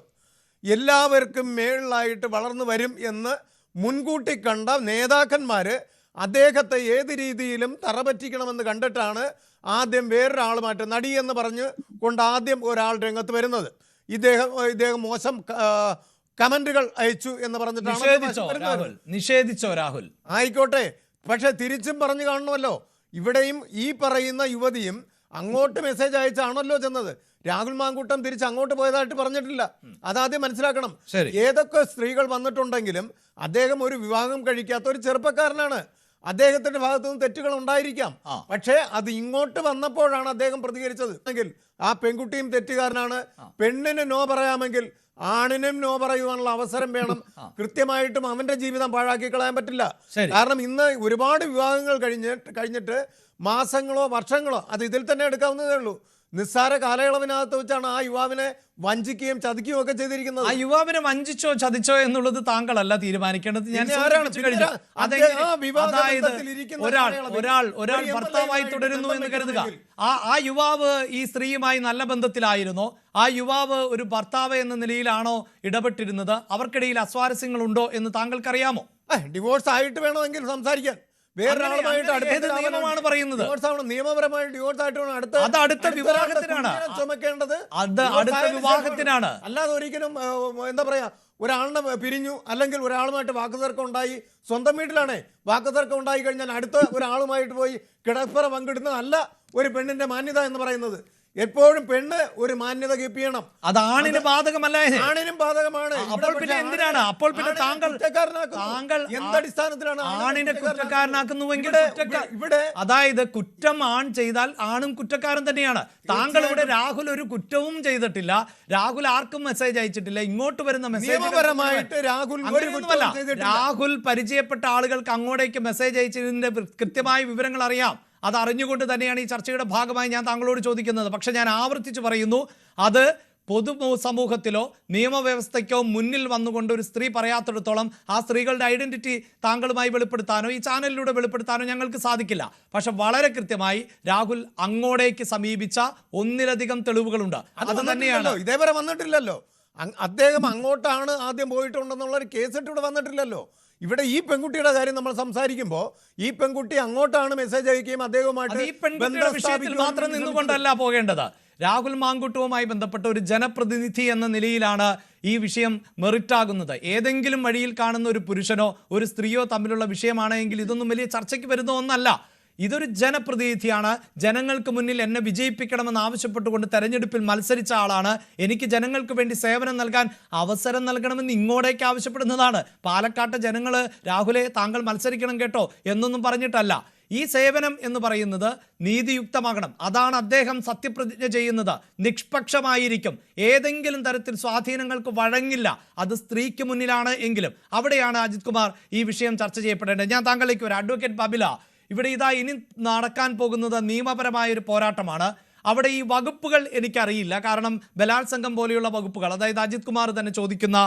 എല്ലാവർക്കും മേളിലായിട്ട് വളർന്നു വരും എന്ന് മുൻകൂട്ടി കണ്ട നേതാക്കന്മാർ അദ്ദേഹത്തെ ഏത് രീതിയിലും തറപറ്റിക്കണമെന്ന് കണ്ടിട്ടാണ് ആദ്യം വേറൊരാളുമായിട്ട് നടി എന്ന് പറഞ്ഞ് കൊണ്ട് ആദ്യം ഒരാൾ രംഗത്ത് വരുന്നത്. ഇദ്ദേഹം മോശം കമന്റുകൾ അയച്ചു എന്ന് പറഞ്ഞിട്ടാണ് നിഷേധിച്ചോ രാഹുൽ? ആയിക്കോട്ടെ, പക്ഷെ തിരിച്ചും പറഞ്ഞു കാണണമല്ലോ. ഇവിടെയും ഈ പറയുന്ന യുവതിയും അങ്ങോട്ട് മെസ്സേജ് അയച്ചാണല്ലോ ചെന്നത്. രാഹുൽ മാങ്കൂട്ടം തിരിച്ച് അങ്ങോട്ട് പോയതായിട്ട് പറഞ്ഞിട്ടില്ല. അതാദ്യം മനസ്സിലാക്കണം. ഏതൊക്കെ സ്ത്രീകൾ വന്നിട്ടുണ്ടെങ്കിലും അദ്ദേഹം ഒരു വിവാഹം കഴിക്കാത്ത ഒരു ചെറുപ്പക്കാരനാണ്. അദ്ദേഹത്തിന്റെ ഭാഗത്തു നിന്ന് തെറ്റുകൾ ഉണ്ടായിരിക്കാം, പക്ഷേ അത് ഇങ്ങോട്ട് വന്നപ്പോഴാണ് അദ്ദേഹം പ്രതികരിച്ചത്. എങ്കിൽ ആ പെൺകുട്ടിയും തെറ്റുകാരനാണ്. പെണ്ണിന് നോ പറയാമെങ്കിൽ ആണിനും നോ പറയുവാനുള്ള അവസരം വേണം. കൃത്യമായിട്ടും അവന്റെ ജീവിതം പാഴാക്കി കളയാൻ പറ്റില്ല. കാരണം ഇന്ന് ഒരുപാട് വിവാഹങ്ങൾ കഴിഞ്ഞിട്ട് മാസങ്ങളോ വർഷങ്ങളോ അത് ഇതിൽ തന്നെ എടുക്കാവുന്നതേ ഉള്ളൂ. നിസ്സാര കാലയളവിനകത്ത് വെച്ചാണ് ആ യുവാവിനെ വഞ്ചിക്കുകയും ചതിക്കുകയും ഒക്കെ ചെയ്തിരിക്കുന്നത്. ആ യുവാവിനെ വഞ്ചിച്ചോ ചതിച്ചോ എന്നുള്ളത് താങ്കളല്ല തീരുമാനിക്കേണ്ടത്. ഒരാൾ ഭർത്താവായി തുടരുന്നു എന്ന് കരുതുക. ആ യുവാവ് ഈ സ്ത്രീയുമായി നല്ല ബന്ധത്തിലായിരുന്നോ? ആ യുവാവ് ഒരു ഭർത്താവ് എന്ന നിലയിലാണോ ഇടപെട്ടിരുന്നത്? അവർക്കിടയിൽ അസ്വാരസ്യങ്ങളുണ്ടോ എന്ന് താങ്കൾക്കറിയാമോ? ഡിവോഴ്സ് ആയിട്ട് വേണമെങ്കിൽ സംസാരിക്കാൻ. നിയമമാണ് പറയുന്നത്. നിയമപരമായി ഡിവോഴ്സ് ആയിട്ട് അടുത്ത വിവാഹത്തിനാണ് ചുമക്കേണ്ടത്. അടുത്ത വിവാഹത്തിനാണ്. അല്ലാതെ ഒരിക്കലും എന്താ പറയാ, ഒരാളിനെ പിരിഞ്ഞു അല്ലെങ്കിൽ ഒരാളുമായിട്ട് വാക്കുതർക്കം ഉണ്ടായി, സ്വന്തം വീട്ടിലാണേ വാക്കുതർക്കം ഉണ്ടായി കഴിഞ്ഞാൽ അടുത്ത ഒരാളുമായിട്ട് പോയി കിടപ്പറ പങ്കിടുന്നതല്ല ഒരു പെണ്ണിന്റെ മാന്യത എന്ന് പറയുന്നത്. എപ്പോഴും പെണ്ണ് ഒരു മാന്യത കീപ്പ് ചെയ്യണം. അത് ആണിന് ബാധകമല്ല. ആണിനും ബാധകമാണ്. അപ്പോൾ പിന്നെ എന്തിനാണ്? അപ്പോൾ പിന്നെ താങ്കൾ എന്തടിസ്ഥാനത്തിലാണ് ആണിനെ കുറ്റക്കാരനാക്കുന്നുവെങ്കിൽ ഇവിടെ അതായത് കുറ്റം ആൺ ചെയ്താൽ ആണും കുറ്റക്കാരൻ തന്നെയാണ്. താങ്കൾ ഇവിടെ രാഹുൽ ഒരു കുറ്റവും ചെയ്തിട്ടില്ല, രാഹുൽ ആർക്കും മെസ്സേജ് അയച്ചിട്ടില്ല. ഇങ്ങോട്ട് വരുന്ന മെസ്സേജ് രാഹുൽ പരിചയപ്പെട്ട ആളുകൾക്ക് അങ്ങോട്ടേക്ക് മെസ്സേജ് അയച്ചതിന്റെ കൃത്യമായ വിവരങ്ങൾ അറിയാം. അത് അറിഞ്ഞുകൊണ്ട് തന്നെയാണ് ഈ ചർച്ചയുടെ ഭാഗമായി ഞാൻ താങ്കളോട് ചോദിക്കുന്നത്. പക്ഷെ ഞാൻ ആവർത്തിച്ച് പറയുന്നു, അത് പൊതു സമൂഹത്തിലോ നിയമവ്യവസ്ഥയ്ക്കോ മുന്നിൽ വന്നുകൊണ്ട് ഒരു സ്ത്രീ പറയാത്തിടത്തോളം ആ സ്ത്രീകളുടെ ഐഡന്റിറ്റി താങ്കളുമായി വെളിപ്പെടുത്താനോ ഈ ചാനലിലൂടെ വെളിപ്പെടുത്താനോ ഞങ്ങൾക്ക് സാധിക്കില്ല. പക്ഷെ വളരെ കൃത്യമായി രാഹുൽ അങ്ങോട്ടേക്ക് സമീപിച്ച ഒന്നിലധികം തെളിവുകളുണ്ട്. അത് തന്നെയാണ്. ഇതേവരെ വന്നിട്ടില്ലല്ലോ. അദ്ദേഹം അങ്ങോട്ടാണ് ആദ്യം പോയിട്ടുണ്ടെന്നുള്ളൊരു കേസിട്ട് ഇവിടെ വന്നിട്ടില്ലല്ലോ. ഇവിടെ ഈ പെൺകുട്ടിയുടെ കാര്യം നമ്മൾ സംസാരിക്കുമ്പോൾ ഈ പെൺകുട്ടി അങ്ങോട്ടാണ് മെസ്സേജ് അയക്കുകയും അദ്ദേഹവുമായിട്ട് ഈ പെൺകുട്ടിയുടെ വിഷയത്തിൽ മാത്രം നിന്നുകൊണ്ടല്ല പോകേണ്ടത്. രാഹുൽ മാങ്കൂട്ടവുമായി ബന്ധപ്പെട്ട ഒരു ജനപ്രതിനിധി എന്ന നിലയിലാണ് ഈ വിഷയം മെറിറ്റാകുന്നത്. ഏതെങ്കിലും വഴിയിൽ കാണുന്ന ഒരു പുരുഷനോ ഒരു സ്ത്രീയോ തമ്മിലുള്ള വിഷയമാണെങ്കിൽ ഇതൊന്നും വലിയ ചർച്ചയ്ക്ക് വരുന്ന ഒന്നല്ല. ഇതൊരു ജനപ്രതിനിധിയാണ്. ജനങ്ങൾക്ക് മുന്നിൽ എന്നെ വിജയിപ്പിക്കണമെന്ന് ആവശ്യപ്പെട്ടുകൊണ്ട് തെരഞ്ഞെടുപ്പിൽ മത്സരിച്ച ആളാണ്. എനിക്ക് ജനങ്ങൾക്ക് വേണ്ടി സേവനം നൽകാൻ അവസരം നൽകണമെന്ന് ഇങ്ങോട്ടേക്ക് ആവശ്യപ്പെടുന്നതാണ്. പാലക്കാട്ടെ ജനങ്ങൾ രാഹുലെ താങ്കൾ മത്സരിക്കണം കേട്ടോ എന്നൊന്നും പറഞ്ഞിട്ടല്ല. ഈ സേവനം എന്ന് പറയുന്നത് നീതിയുക്തമാകണം. അതാണ് അദ്ദേഹം സത്യപ്രതിജ്ഞ ചെയ്യുന്നത്. നിഷ്പക്ഷമായിരിക്കും, ഏതെങ്കിലും തരത്തിൽ സ്വാധീനങ്ങൾക്ക് വഴങ്ങില്ല. അത് സ്ത്രീക്ക് മുന്നിലാണ് എങ്കിലും അവിടെയാണ് അജിത് കുമാർ ഈ വിഷയം ചർച്ച ചെയ്യപ്പെടേണ്ടത്. ഞാൻ താങ്കളിലേക്ക് വരാം. അഡ്വക്കേറ്റ് ബബില, ഇവിടെ ഇനി നടക്കാൻ പോകുന്നത് നിയമപരമായൊരു പോരാട്ടമാണ്. അവിടെ ഈ വകുപ്പുകൾ എനിക്കറിയില്ല. കാരണം ബലാത്സംഗം പോലെയുള്ള വകുപ്പുകൾ, അതായത് അജിത് കുമാർ തന്നെ ചോദിക്കുന്ന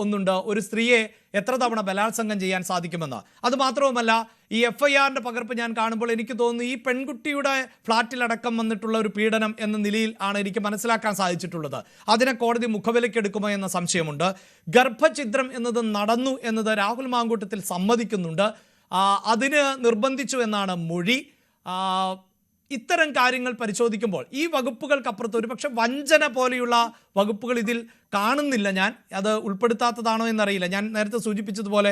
ഒന്നുണ്ട്, ഒരു സ്ത്രീയെ എത്ര തവണ ബലാത്സംഗം ചെയ്യാൻ സാധിക്കുമെന്ന്. അതുമാത്രവുമല്ല, ഈ FIR പകർപ്പ് ഞാൻ കാണുമ്പോൾ എനിക്ക് തോന്നുന്നു ഈ പെൺകുട്ടിയുടെ ഫ്ളാറ്റിലടക്കം വന്നിട്ടുള്ള ഒരു പീഡനം എന്ന നിലയിൽ ആണ് എനിക്ക് മനസ്സിലാക്കാൻ സാധിച്ചിട്ടുള്ളത്. അതിനെ കോടതി മുഖവിലക്കെടുക്കുമോ എന്ന സംശയമുണ്ട്. ഗർഭഛിദ്രം എന്നത് നടന്നു എന്നത് രാഹുൽ മാങ്കൂട്ടത്തിൽ സമ്മതിക്കുന്നുണ്ട്. അതിന് നിർബന്ധിച്ചു എന്നാണ് മൊഴി. ഇത്തരം കാര്യങ്ങൾ പരിശോധിക്കുമ്പോൾ ഈ വകുപ്പുകൾക്കപ്പുറത്ത് ഒരുപക്ഷെ വഞ്ചന പോലെയുള്ള വകുപ്പുകൾ ഇതിൽ കാണുന്നില്ല. ഞാൻ അത് ഉൾപ്പെടുത്താത്തതാണോ എന്നറിയില്ല. ഞാൻ നേരത്തെ സൂചിപ്പിച്ചതുപോലെ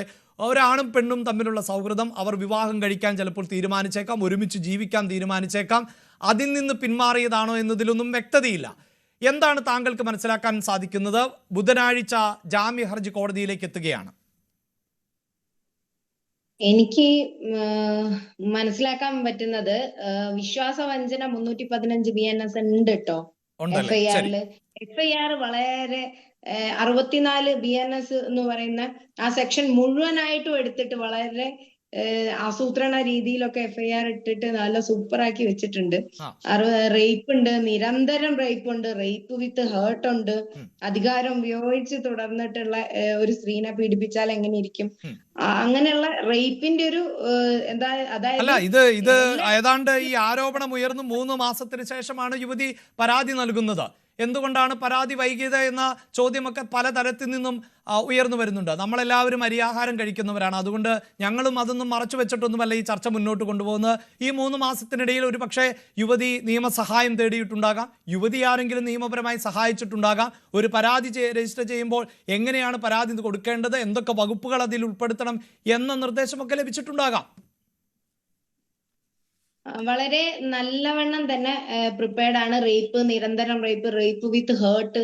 ഒരാണും പെണ്ണും തമ്മിലുള്ള സൗഹൃദം, അവർ വിവാഹം കഴിക്കാൻ ചിലപ്പോൾ തീരുമാനിച്ചേക്കാം, ഒരുമിച്ച് ജീവിക്കാൻ തീരുമാനിച്ചേക്കാം. അതിൽ നിന്ന് പിന്മാറിയതാണോ എന്നതിലൊന്നും വ്യക്തതയില്ല. എന്താണ് താങ്കൾക്ക് മനസ്സിലാക്കാൻ സാധിക്കുന്നത്? ബുധനാഴ്ച ജാമ്യ ഹർജി കോടതിയിലേക്ക് എത്തുകയാണ്. എനിക്ക് മനസ്സിലാക്കാൻ പറ്റുന്നത് വിശ്വാസവഞ്ചന 315 BNS ഉണ്ട് കേട്ടോ FIR-ല്. FIR വളരെ 64 BNS എന്ന് പറയുന്ന ആ സെക്ഷൻ മുഴുവനായിട്ടും എടുത്തിട്ട് വളരെ ആസൂത്രണ രീതിയിലൊക്കെ FIR ഇട്ടിട്ട് നല്ല സൂപ്പറാക്കി വെച്ചിട്ടുണ്ട്. റേപ്പ് ഉണ്ട്, നിരന്തരം റേപ്പ് ഉണ്ട്, റേപ്പ് വിത്ത് ഹേർട്ട് ഉണ്ട്. അധികാരം ഉപയോഗിച്ച് തുടർന്നിട്ടുള്ള ഒരു സ്ത്രീനെ പീഡിപ്പിച്ചാൽ എങ്ങനെ ഇരിക്കും, അങ്ങനെയുള്ള റേപ്പിന്റെ ഒരു അല്ല, ഇത് ഏതാണ്ട് ഈ ആരോപണം ഉയർന്നു 3 മാസത്തിന് ശേഷമാണ് യുവതി പരാതി നൽകുന്നത്. എന്തുകൊണ്ടാണ് പരാതി വൈകിയത് എന്ന ചോദ്യമൊക്കെ പലതരത്തിൽ നിന്നും ഉയർന്നു വരുന്നുണ്ട്. നമ്മളെല്ലാവരും അരിയാഹാരം കഴിക്കുന്നവരാണ്. അതുകൊണ്ട് ഞങ്ങളും അതൊന്നും മറച്ചു വെച്ചിട്ടൊന്നുമല്ല ഈ ചർച്ച മുന്നോട്ട് കൊണ്ടുപോകുന്നത്. ഈ 3 മാസത്തിനിടയിൽ ഒരു പക്ഷേ യുവതി നിയമസഹായം തേടിയിട്ടുണ്ടാകാം, യുവതി ആരെങ്കിലും നിയമപരമായി സഹായിച്ചിട്ടുണ്ടാകാം. ഒരു പരാതി രജിസ്റ്റർ ചെയ്യുമ്പോൾ എങ്ങനെയാണ് പരാതി കൊടുക്കേണ്ടത്, എന്തൊക്കെ വകുപ്പുകൾ അതിൽ ഉൾപ്പെടുത്തണം എന്ന നിർദ്ദേശമൊക്കെ ലഭിച്ചിട്ടുണ്ടാകാം. വളരെ നല്ലവണ്ണം തന്നെ പ്രിപ്പയർഡ് ആണ്. റേപ്പ്, നിരന്തരം റേപ്പ്, റേപ്പ് വിത്ത് ഹേർട്ട്,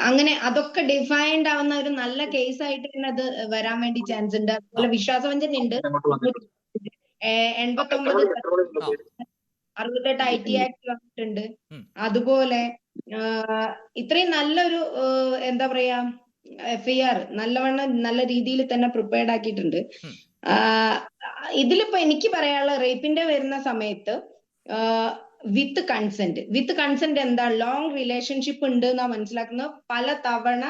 അങ്ങനെ അതൊക്കെ ഡിഫൈൻഡ് ആവുന്ന ഒരു നല്ല കേസ് ആയിട്ട് തന്നെ അത് വരാൻ വേണ്ടി ചാൻസ് ഉണ്ട്. അതുപോലെ വിശ്വാസവഞ്ചന ഉണ്ട്, 89 68 IT ആക്ട് വന്നിട്ടുണ്ട്. അതുപോലെ ഇത്രയും നല്ലൊരു എന്താ പറയാ FIR നല്ലവണ്ണം നല്ല രീതിയിൽ തന്നെ പ്രിപ്പയർഡ് ആക്കിയിട്ടുണ്ട്. ഇതിലിപ്പോ എനിക്ക് പറയാനുള്ള റേപ്പിന്റെ വരുന്ന സമയത്ത് വിത്ത് കൺസെന്റ് എന്താ, ലോങ് റിലേഷൻഷിപ്പ് ഉണ്ട് എന്നാ മനസ്സിലാക്കുന്നത്. പല തവണ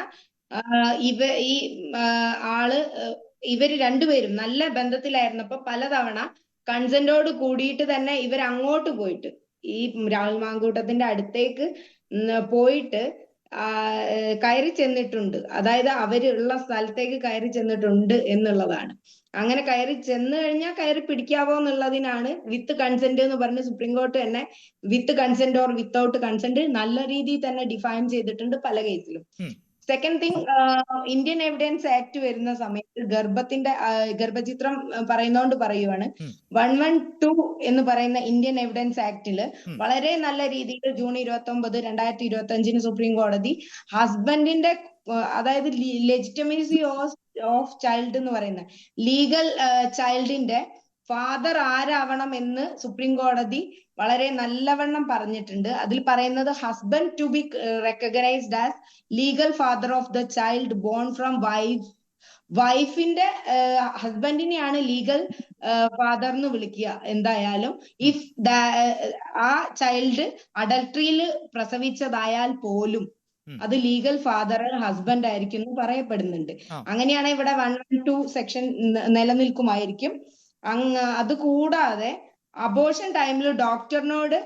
ഇവര് രണ്ടുപേരും നല്ല ബന്ധത്തിലായിരുന്നപ്പോ പലതവണ കൺസെന്റോട് കൂടിയിട്ട് തന്നെ ഇവർ അങ്ങോട്ട് പോയിട്ട് ഈ രാഹുൽ മാങ്കൂട്ടത്തിന്റെ അടുത്തേക്ക് പോയിട്ട് കയറി ചെന്നിട്ടുണ്ട്. അതായത് അവരുള്ള സ്ഥലത്തേക്ക് കയറി ചെന്നിട്ടുണ്ട് എന്നുള്ളതാണ്. അങ്ങനെ കയറി ചെന്ന് കഴിഞ്ഞാൽ കയറി പിടിക്കാവോ എന്നുള്ളതിനാണ് വിത്ത് കൺസെന്റ് എന്ന് പറഞ്ഞ് സുപ്രീം കോർട്ട് തന്നെ വിത്ത് കൺസെന്റ് ഓർ വിത്തൗട്ട് കൺസെന്റ് നല്ല രീതിയിൽ തന്നെ ഡിഫൈൻ ചെയ്തിട്ടുണ്ട് പല കേസിലും. Second thing, Indian evidence act വരുന്ന സമയത്ത് ഗർഭചിത്രം പറയുന്നോണ്ട് പറയുവാണ്, 112 എന്ന് പറയുന്ന ഇന്ത്യൻ എവിഡൻസ് ആക്ടില് വളരെ നല്ല രീതിയിൽ ജൂൺ 29, 2025 സുപ്രീം കോടതി ഹസ്ബൻഡിന്റെ, അതായത് ലെജിറ്റിമസി ഓഫ് ചൈൽഡ് എന്ന് പറയുന്ന ലീഗൽ ചൈൽഡിന്റെ ഫാദർ ആരാവണം എന്ന് സുപ്രീം കോടതി വളരെ നല്ലവണ്ണം പറഞ്ഞിട്ടുണ്ട്. അതിൽ പറയുന്നത് husband to be recognised as legal father of the child born from വൈഫിന്റെ ഹസ്ബൻഡിനെയാണ് ലീഗൽ ഫാദർ എന്ന് വിളിക്കുക. എന്തായാലും ഇഫ് ആ ചൈൽഡ് അഡൾട്ടറിയിൽ പ്രസവിച്ചതായാൽ പോലും അത് ലീഗൽ ഫാദർ ഹസ്ബൻഡ് ആയിരിക്കും എന്ന് പറയപ്പെടുന്നുണ്ട്. അങ്ങനെയാണ് ഇവിടെ 112 സെക്ഷൻ നിലനിൽക്കുമായിരിക്കും. അതുകൂടാതെ അബോർഷൻ ടൈമിൽ ഡോക്ടറിനോട്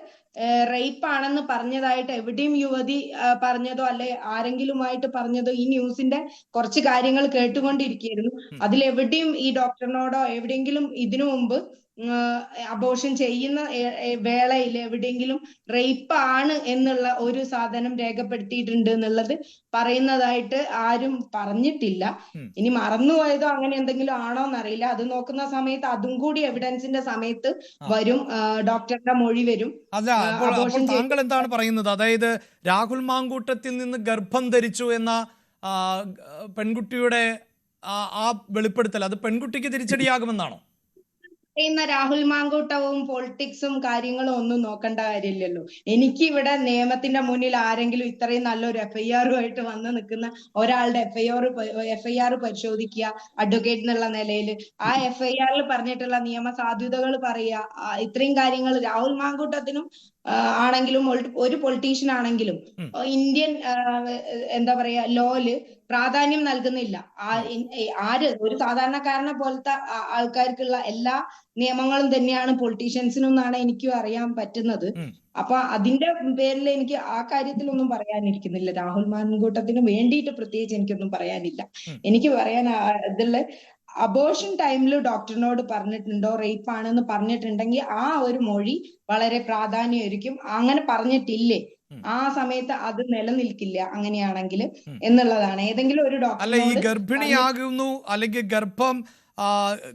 റേപ്പ് ആണെന്ന് പറഞ്ഞതായിട്ട് എവിടെയും യുവതി പറഞ്ഞതോ അല്ലെ ആരെങ്കിലുമായിട്ട് പറഞ്ഞതോ ഈ ന്യൂസിന്റെ കുറച്ച് കാര്യങ്ങൾ കേട്ടുകൊണ്ടിരിക്കുകയായിരുന്നു. അതിലെവിടെയും ഈ ഡോക്ടറിനോടോ എവിടെയെങ്കിലും ഇതിനു മുമ്പ് അബോർഷൻ ചെയ്യുന്ന വേളയിൽ എവിടെയെങ്കിലും റേപ്പ് ആണ് എന്നുള്ള ഒരു സാധനം രേഖപ്പെടുത്തിയിട്ടുണ്ട് എന്നുള്ളത് പറയുന്നതായിട്ട് ആരും പറഞ്ഞിട്ടില്ല. ഇനി മറന്നുപോയതോ അങ്ങനെ എന്തെങ്കിലും ആണോ എന്നറിയില്ല. അത് നോക്കുന്ന സമയത്ത് അതും കൂടി എവിഡൻസിന്റെ സമയത്ത് വരും, ഡോക്ടറുടെ മൊഴി വരും. അല്ല, അപ്പോൾ താങ്കൾ എന്താണ് പറയുന്നത്? അതായത് രാഹുൽ മാങ്കൂട്ടത്തിൽ നിന്ന് ഗർഭം ധരിച്ചു എന്ന പെൺകുട്ടിയുടെ ആ വെളിപ്പെടുത്തൽ അത് പെൺകുട്ടിക്ക് തിരിച്ചടിയാകുമെന്നാണോ? രാഹുൽ മാങ്കൂട്ടവും പൊളിറ്റിക്സും കാര്യങ്ങളും ഒന്നും നോക്കേണ്ട കാര്യമില്ലല്ലോ. എനിക്ക് ഇവിടെ നിയമത്തിന്റെ മുന്നിൽ ആരെങ്കിലും ഇത്രയും നല്ലൊരു എഫ്ഐആറുമായിട്ട് വന്ന് നിൽക്കുന്ന ഒരാളുടെ എഫ്ഐആർ പരിശോധിക്കുക അഡ്വക്കേറ്റ് എന്നുള്ള നിലയിൽ. ആ എഫ്ഐആറിൽ പറഞ്ഞിട്ടുള്ള നിയമ സാധ്യതകൾ പറയുക. ഇത്രയും കാര്യങ്ങൾ രാഹുൽ മാങ്കൂട്ടത്തിനും ആണെങ്കിലും ഒരു പൊളിറ്റീഷ്യൻ ആണെങ്കിലും ഇന്ത്യൻ എന്താ പറയാ ലോയില് പ്രാധാന്യം നൽകുന്നില്ല. ഒരു സാധാരണക്കാരനെ പോലത്തെ ആൾക്കാർക്കുള്ള എല്ലാ നിയമങ്ങളും തന്നെയാണ് പൊളിറ്റീഷ്യൻസിനും എന്നാണ് എനിക്ക് അറിയാൻ പറ്റുന്നത്. അപ്പൊ അതിന്റെ പേരിൽ എനിക്ക് ആ കാര്യത്തിലൊന്നും പറയാനിരിക്കുന്നില്ല. രാഹുൽ മാങ്കൂട്ടത്തിന് വേണ്ടിയിട്ട് പ്രത്യേകിച്ച് എനിക്കൊന്നും പറയാനില്ല. എനിക്ക് പറയാൻ ഇതില് അബോർഷൻ ടൈമിൽ ഡോക്ടറിനോട് പറഞ്ഞിട്ടുണ്ടോ റേപ്പ് ആണെന്ന് പറഞ്ഞിട്ടുണ്ടെങ്കിൽ ആ ഒരു മൊഴി വളരെ പ്രാധാന്യമായിരിക്കും. അങ്ങനെ പറഞ്ഞിട്ടില്ലേ ആ സമയത്ത് അത് നിലനിൽക്കില്ല അങ്ങനെയാണെങ്കിൽ എന്നുള്ളതാണ്. ഏതെങ്കിലും ഒരു അല്ല, ഈ ഗർഭിണിയാകുന്നു അല്ലെങ്കിൽ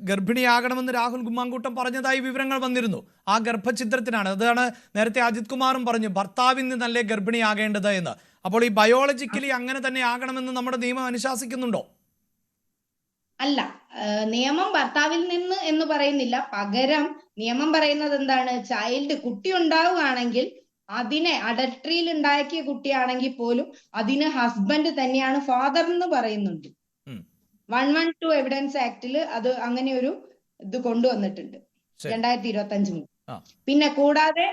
ഗർഭിണിയാകണമെന്ന് രാഹുൽ മാങ്കൂട്ടം പറഞ്ഞതായി വിവരങ്ങൾ വന്നിരുന്നു. ആ ഗർഭഛിദ്രത്തിനാണ്. അതാണ് നേരത്തെ അജിത് കുമാറും പറഞ്ഞു ഭർത്താവിൽ നിന്നല്ലേ ഗർഭിണിയാകേണ്ടത് എന്ന്. അപ്പോൾ ഈ ബയോളജിക്കലി അങ്ങനെ തന്നെ ആകണമെന്ന് നമ്മുടെ നിയമം അനുശാസിക്കുന്നുണ്ടോ? അല്ല, നിയമം ഭർത്താവിൽ നിന്ന് എന്ന് പറയുന്നില്ല. പകരം നിയമം പറയുന്നത് എന്താണ്, കുട്ടി ഉണ്ടാവുകയാണെങ്കിൽ അതിനെ അഡൽട്ടറിയിൽ ഉണ്ടാക്കിയ കുട്ടിയാണെങ്കിൽ പോലും അതിന് ഹസ്ബൻഡ് തന്നെയാണ് ഫാദർ എന്ന് പറയുന്നുണ്ട്. 112 എവിഡൻസ് ആക്ടില് അത് അങ്ങനെ ഒരു ഇത് കൊണ്ടുവന്നിട്ടുണ്ട് 2025 മുതൽ. പിന്നെ കൂടാതെ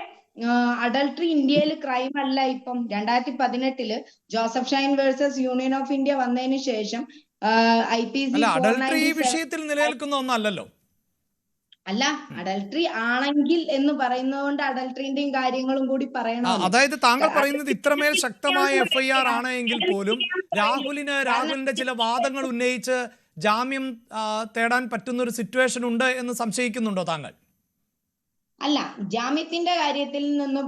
അഡൽട്ടറി ഇന്ത്യയിൽ ക്രൈം അല്ല. ഇപ്പം 2018 Joseph Shine versus union of India വന്നതിന് ശേഷം IPC അഡൽട്ടറി ഈ വിഷയത്തിൽ നിലനിൽക്കുന്ന ഒന്നല്ലല്ലോ. അല്ല, അഡൽട്ടറി ആണെങ്കിൽ എന്ന് പറയുന്നതുകൊണ്ട് അഡൽട്ടറിന്റെയും കാര്യങ്ങളും കൂടി പറയണം. അതായത് താങ്കൾ പറയുന്നത് ഇത്രമേൽ ശക്തമായ FIR ആണ് എങ്കിൽ പോലും രാഹുലിന്റെ ചില വാദങ്ങൾ ഉന്നയിച്ച് ജാമ്യം തേടാൻ പറ്റുന്ന ഒരു സിറ്റുവേഷൻ ഉണ്ട് എന്ന് സംശയിക്കുന്നുണ്ടോ താങ്കൾ? അല്ല, ജാമ്യത്തിന്റെ കാര്യത്തിൽ നിന്നും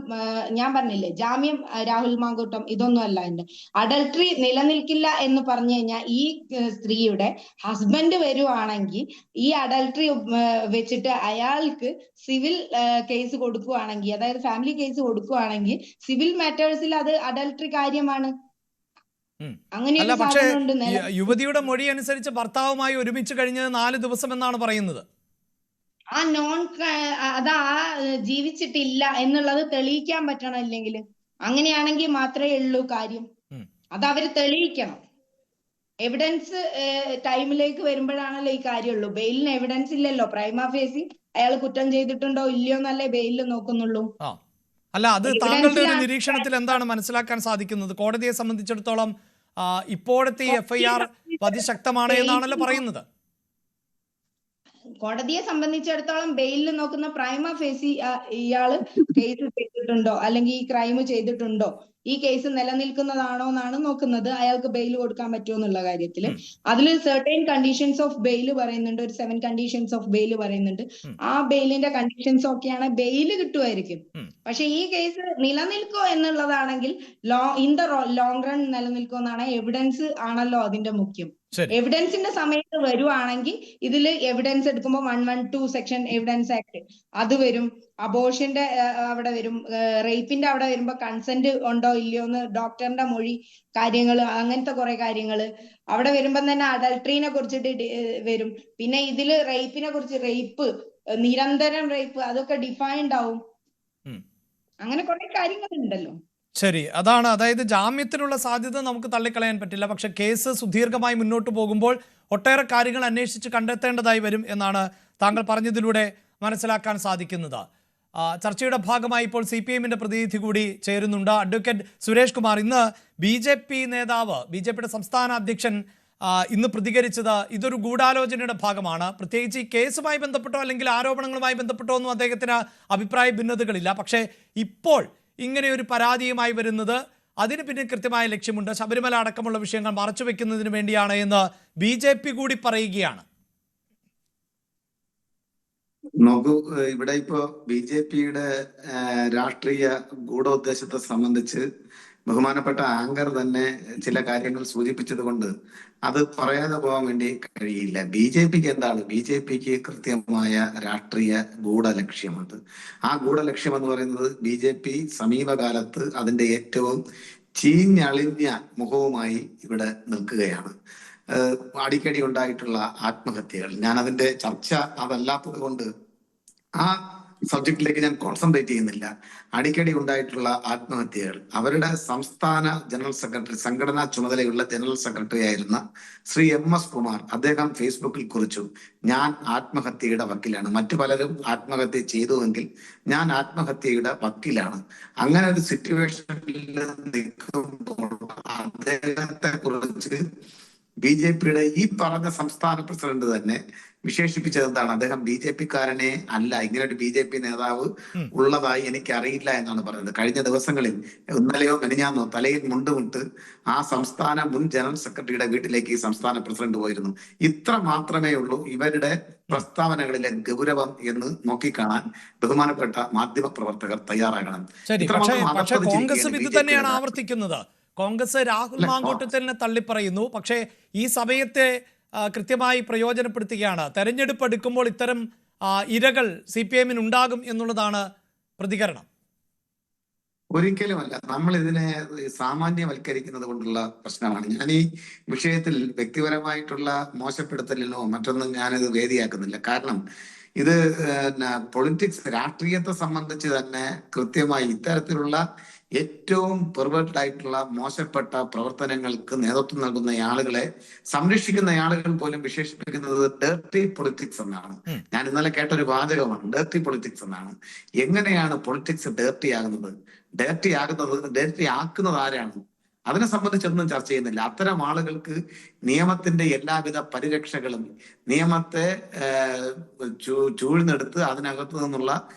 ഞാൻ പറഞ്ഞില്ലേ, ജാമ്യം രാഹുൽ മാങ്കൂട്ടം ഇതൊന്നും അല്ല. എന്റെ അഡൽട്ടറി നിലനിൽക്കില്ല എന്ന് പറഞ്ഞു കഴിഞ്ഞാൽ ഈ സ്ത്രീയുടെ ഹസ്ബൻഡ് വരുവാണെങ്കിൽ ഈ അഡൽട്ടറി വെച്ചിട്ട് അയാൾക്ക് സിവിൽ കേസ് കൊടുക്കുവാണെങ്കിൽ, അതായത് ഫാമിലി കേസ് കൊടുക്കുവാണെങ്കിൽ സിവിൽ മാറ്റേഴ്സിൽ അത് അഡൽട്ടറി കാര്യമാണ്. അല്ല, പക്ഷേ യുവതിയുടെ മൊഴി അനുസരിച്ച് ഭർത്താവുമായി ഒരുമിച്ച് കഴിഞ്ഞത് 4 ദിവസം എന്നാണ് പറയുന്നത്. അതാ ജീവിച്ചിട്ടില്ല എന്നുള്ളത് തെളിയിക്കാൻ പറ്റണം. ഇല്ലെങ്കിൽ അങ്ങനെയാണെങ്കിൽ മാത്രമേ ഉള്ളൂ കാര്യം. അത് അവര് തെളിയിക്കണം. എവിഡൻസ് ടൈമിലേക്ക് വരുമ്പോഴാണല്ലോ ഈ കാര്യമുള്ളൂ. ബെയിലിന് എവിഡൻസ് ഇല്ലല്ലോ. പ്രൈമ ഫേസി അയാൾ കുറ്റം ചെയ്തിട്ടുണ്ടോ ഇല്ലയോ എന്നല്ലേ ബെയിലിൽ നോക്കുന്നുള്ളൂ. അല്ല, അത് താങ്കളുടെ ഒരു നിരീക്ഷണത്തിൽ എന്താണ് മനസ്സിലാക്കാൻ സാധിക്കുന്നത്? കോടതിയെ സംബന്ധിച്ചിടത്തോളം ഇപ്പോഴത്തെ FIR അതിശക്തമാണ് എന്നാണല്ലോ പറയുന്നത്. കോടതിയെ സംബന്ധിച്ചിടത്തോളം ബെയിലിൽ നോക്കുന്ന പ്രൈമ ഫേസി ഇയാള് കേസ് ചെയ്തിട്ടുണ്ടോ അല്ലെങ്കിൽ ഈ ക്രൈം ചെയ്തിട്ടുണ്ടോ, ഈ കേസ് നിലനിൽക്കുന്നതാണോ എന്നാണ് നോക്കുന്നത്. അയാൾക്ക് ബെയിൽ കൊടുക്കാൻ പറ്റുമോ എന്നുള്ള കാര്യത്തില് അതിൽ സെർട്ടൈൻ കണ്ടീഷൻസ് ഓഫ് ബെയിൽ പറയുന്നുണ്ട്. ഒരു 7 കണ്ടീഷൻസ് ഓഫ് ബെയിൽ പറയുന്നുണ്ട്. ആ ബെയിലിന്റെ കണ്ടീഷൻസ് ഒക്കെയാണ് ബെയിൽ കിട്ടുമായിരിക്കും. പക്ഷെ ഈ കേസ് നിലനിൽക്കോ എന്നുള്ളതാണെങ്കിൽ ഇൻ ദ ലോങ് റൺ നിലനിൽക്കോ എന്നാണ്. എവിഡൻസ് ആണല്ലോ അതിന്റെ മുഖ്യം. എവിഡൻസിന്റെ സമയത്ത് വരുവാണെങ്കിൽ ഇതില് എവിഡൻസ് എടുക്കുമ്പോൾ 112 സെക്ഷൻ എവിഡൻസ് ആക്ട് അത് വരും. അബോർഷന്റെ അവിടെ വരും. റേപ്പിന്റെ അവിടെ വരുമ്പോ കൺസെന്റ് ഉണ്ടോ ഇല്ലയോ എന്ന് ഡോക്ടറിന്റെ മൊഴി കാര്യങ്ങള്, അങ്ങനത്തെ കുറെ കാര്യങ്ങള് അവിടെ വരുമ്പോ തന്നെ അഡൽട്ടറിനെ കുറിച്ചിട്ട് വരും. പിന്നെ ഇതില് റേപ്പിനെ കുറിച്ച്, റേപ്പ് നിരന്തരം റേപ്പ് അതൊക്കെ ഡിഫൈൻഡ് ആവും. അങ്ങനെ കുറെ കാര്യങ്ങളുണ്ടല്ലോ. ശരി, അതാണ്. അതായത് ജാമ്യത്തിനുള്ള സാധ്യത നമുക്ക് തള്ളിക്കളയാൻ പറ്റില്ല. പക്ഷെ കേസ് സുദീർഘമായി മുന്നോട്ട് പോകുമ്പോൾ ഒട്ടേറെ കാര്യങ്ങൾ അന്വേഷിച്ച് കണ്ടെത്തേണ്ടതായി വരും എന്നാണ് താങ്കൾ പറഞ്ഞതിലൂടെ മനസ്സിലാക്കാൻ സാധിക്കുന്നത്. ചർച്ചയുടെ ഭാഗമായി ഇപ്പോൾ CPIന്റെ പ്രതിനിധി കൂടി ചേരുന്നുണ്ട്, അഡ്വക്കേറ്റ് സുരേഷ് കുമാർ. ഇന്ന് BJP നേതാവ്, BJPയുടെ സംസ്ഥാന അധ്യക്ഷൻ ഇന്ന് പ്രതികരിച്ചത് ഇതൊരു ഗൂഢാലോചനയുടെ ഭാഗമാണ്. പ്രത്യേകിച്ച് ഈ കേസുമായി ബന്ധപ്പെട്ടോ അല്ലെങ്കിൽ ആരോപണങ്ങളുമായി ബന്ധപ്പെട്ടോ ഒന്നും അദ്ദേഹത്തിന് അഭിപ്രായ ഭിന്നതകളില്ല. പക്ഷേ ഇപ്പോൾ ഇങ്ങനെ ഒരു പരാതിയുമായി വരുന്നത് അതിന് പിന്നെ കൃത്യമായ ലക്ഷ്യമുണ്ട്. ശബരിമല അടക്കമുള്ള വിഷയങ്ങൾ മറച്ചുവെക്കുന്നതിന് വേണ്ടിയാണ് എന്ന് BJP കൂടി പറയുകയാണ്. നോക്കൂ, ഇവിടെ ഇപ്പോ BJPയുടെ രാഷ്ട്രീയ ഗൂഢോദ്ദേശത്തെ സംബന്ധിച്ച് ബഹുമാനപ്പെട്ട ആങ്കർ തന്നെ ചില കാര്യങ്ങൾ സൂചിപ്പിച്ചത് കൊണ്ട് അത് പറയാതെ പോകാൻ വേണ്ടി കഴിയില്ല. BJPക്ക് എന്താണ്? BJPക്ക് കൃത്യമായ രാഷ്ട്രീയ ഗൂഢലക്ഷ്യമുണ്ട്. ആ ഗൂഢലക്ഷ്യം എന്ന് പറയുന്നത് BJP സമീപകാലത്ത് അതിന്റെ ഏറ്റവും ചീഞ്ഞളിഞ്ഞ മുഖവുമായി ഇവിടെ നിൽക്കുകയാണ്. അടിക്കടി ഉണ്ടായിട്ടുള്ള ആത്മഹത്യകൾ, ഞാൻ അതിന്റെ ചർച്ച അതല്ലാത്തത് കൊണ്ട് ആ സബ്ജക്റ്റിലേക്ക് ഞാൻ കോൺസെൻട്രേറ്റ് ചെയ്യുന്നില്ല. അടിക്കടി ഉണ്ടായിട്ടുള്ള ആത്മഹത്യകൾ, അവരുടെ സംസ്ഥാന ജനറൽ സെക്രട്ടറി, സംഘടനാ ചുമതലയുള്ള ജനറൽ സെക്രട്ടറി ആയിരുന്ന ശ്രീ MS കുമാർ, അദ്ദേഹം ഫേസ്ബുക്കിൽ കുറിച്ചു, ഞാൻ ആത്മഹത്യയുടെ വക്കീലാണ്. മറ്റു പലരും ആത്മഹത്യ ചെയ്തുവെങ്കിൽ ഞാൻ ആത്മഹത്യയുടെ വക്കീലാണ്. അങ്ങനെ ഒരു സിറ്റുവേഷനിൽ നിൽക്കുമ്പോൾ അദ്ദേഹത്തെ കുറിച്ച് BJPയുടെ ഈ പറഞ്ഞ സംസ്ഥാന പ്രസിഡന്റ് തന്നെ വിശേഷിപ്പിച്ചത് എന്താണ്? അദ്ദേഹം BJPക്കാരനെ അല്ല, ഇങ്ങനെ ഒരു BJP നേതാവ് ഉള്ളതായി എനിക്ക് അറിയില്ല എന്നാണ് പറയുന്നത്. കഴിഞ്ഞ ദിവസങ്ങളിൽ ഇന്നലെയോ മെനിഞ്ഞാന്നോ തലയിൽ മുണ്ടുമുട്ട് ആ സംസ്ഥാന മുൻ ജനറൽ സെക്രട്ടറിയുടെ വീട്ടിലേക്ക് ഈ സംസ്ഥാന പ്രസിഡന്റ് പോയിരുന്നു. ഇത്ര മാത്രമേ ഉള്ളൂ ഇവരുടെ പ്രസ്താവനകളിലെ ഗൗരവം എന്ന് നോക്കിക്കാണാൻ ബഹുമാനപ്പെട്ട മാധ്യമ പ്രവർത്തകർ തയ്യാറാകണം. ശരി, പക്ഷേ കോൺഗ്രസും ഇത് തന്നെയാണ് ആവർത്തിക്കുന്നത്. കോൺഗ്രസ് രാഹുൽ മാങ്കൂട്ടത്തിലിനെ തള്ളിപ്പറയുന്നു. പക്ഷേ ഈ സമയത്തെ കൃത്യമായി പ്രയോജനപ്പെടുത്തുകയാണ്. തെരഞ്ഞെടുപ്പ് എടുക്കുമ്പോൾ ഇത്തരം ഇരകൾ CPM-ന് ഉണ്ടാകും എന്നുള്ളതാണ് പ്രതികരണം. ഒരിക്കലുമല്ല. നമ്മൾ ഇതിനെ സാമാന്യവൽക്കരിക്കുന്നത് കൊണ്ടുള്ള പ്രശ്നമാണ്. ഞാൻ ഈ വിഷയത്തിൽ വ്യക്തിപരമായിട്ടുള്ള മോശപ്പെടുത്തലിനോ മറ്റൊന്നും ഞാനിത് വേദിയാക്കുന്നില്ല. കാരണം ഇത് പൊളിറ്റിക്സ്, രാഷ്ട്രീയത്തെ സംബന്ധിച്ച് തന്നെ കൃത്യമായി ഇത്തരത്തിലുള്ള ഏറ്റവും പെർവേർട്ടഡ് ആയിട്ടുള്ള മോശപ്പെട്ട പ്രവർത്തനങ്ങൾക്ക് നേതൃത്വം നൽകുന്ന ആളുകളെ സംരക്ഷിക്കുന്ന ആളുകൾ പോലും വിശേഷിപ്പിക്കുന്നത് ഡേർട്ടി പൊളിറ്റിക്സ് എന്നാണ്. ഞാൻ ഇന്നലെ കേട്ടൊരു വാചകമാണ്, ഡേർട്ടി പൊളിറ്റിക്സ് എന്നാണ്. എങ്ങനെയാണ് പൊളിറ്റിക്സ് ഡേർട്ടി ആകുന്നത്? ഡേർട്ടി ആക്കുന്നത് ആരാണ്? അതിനെ സംബന്ധിച്ചൊന്നും ചർച്ച ചെയ്യുന്നില്ല. അത്തരം ആളുകൾക്ക് നിയമത്തിന്റെ എല്ലാവിധ പരിരക്ഷകളും, നിയമത്തെ ചൂഴ്ന്നെടുത്ത് അതിനകത്തു നിന്നുള്ള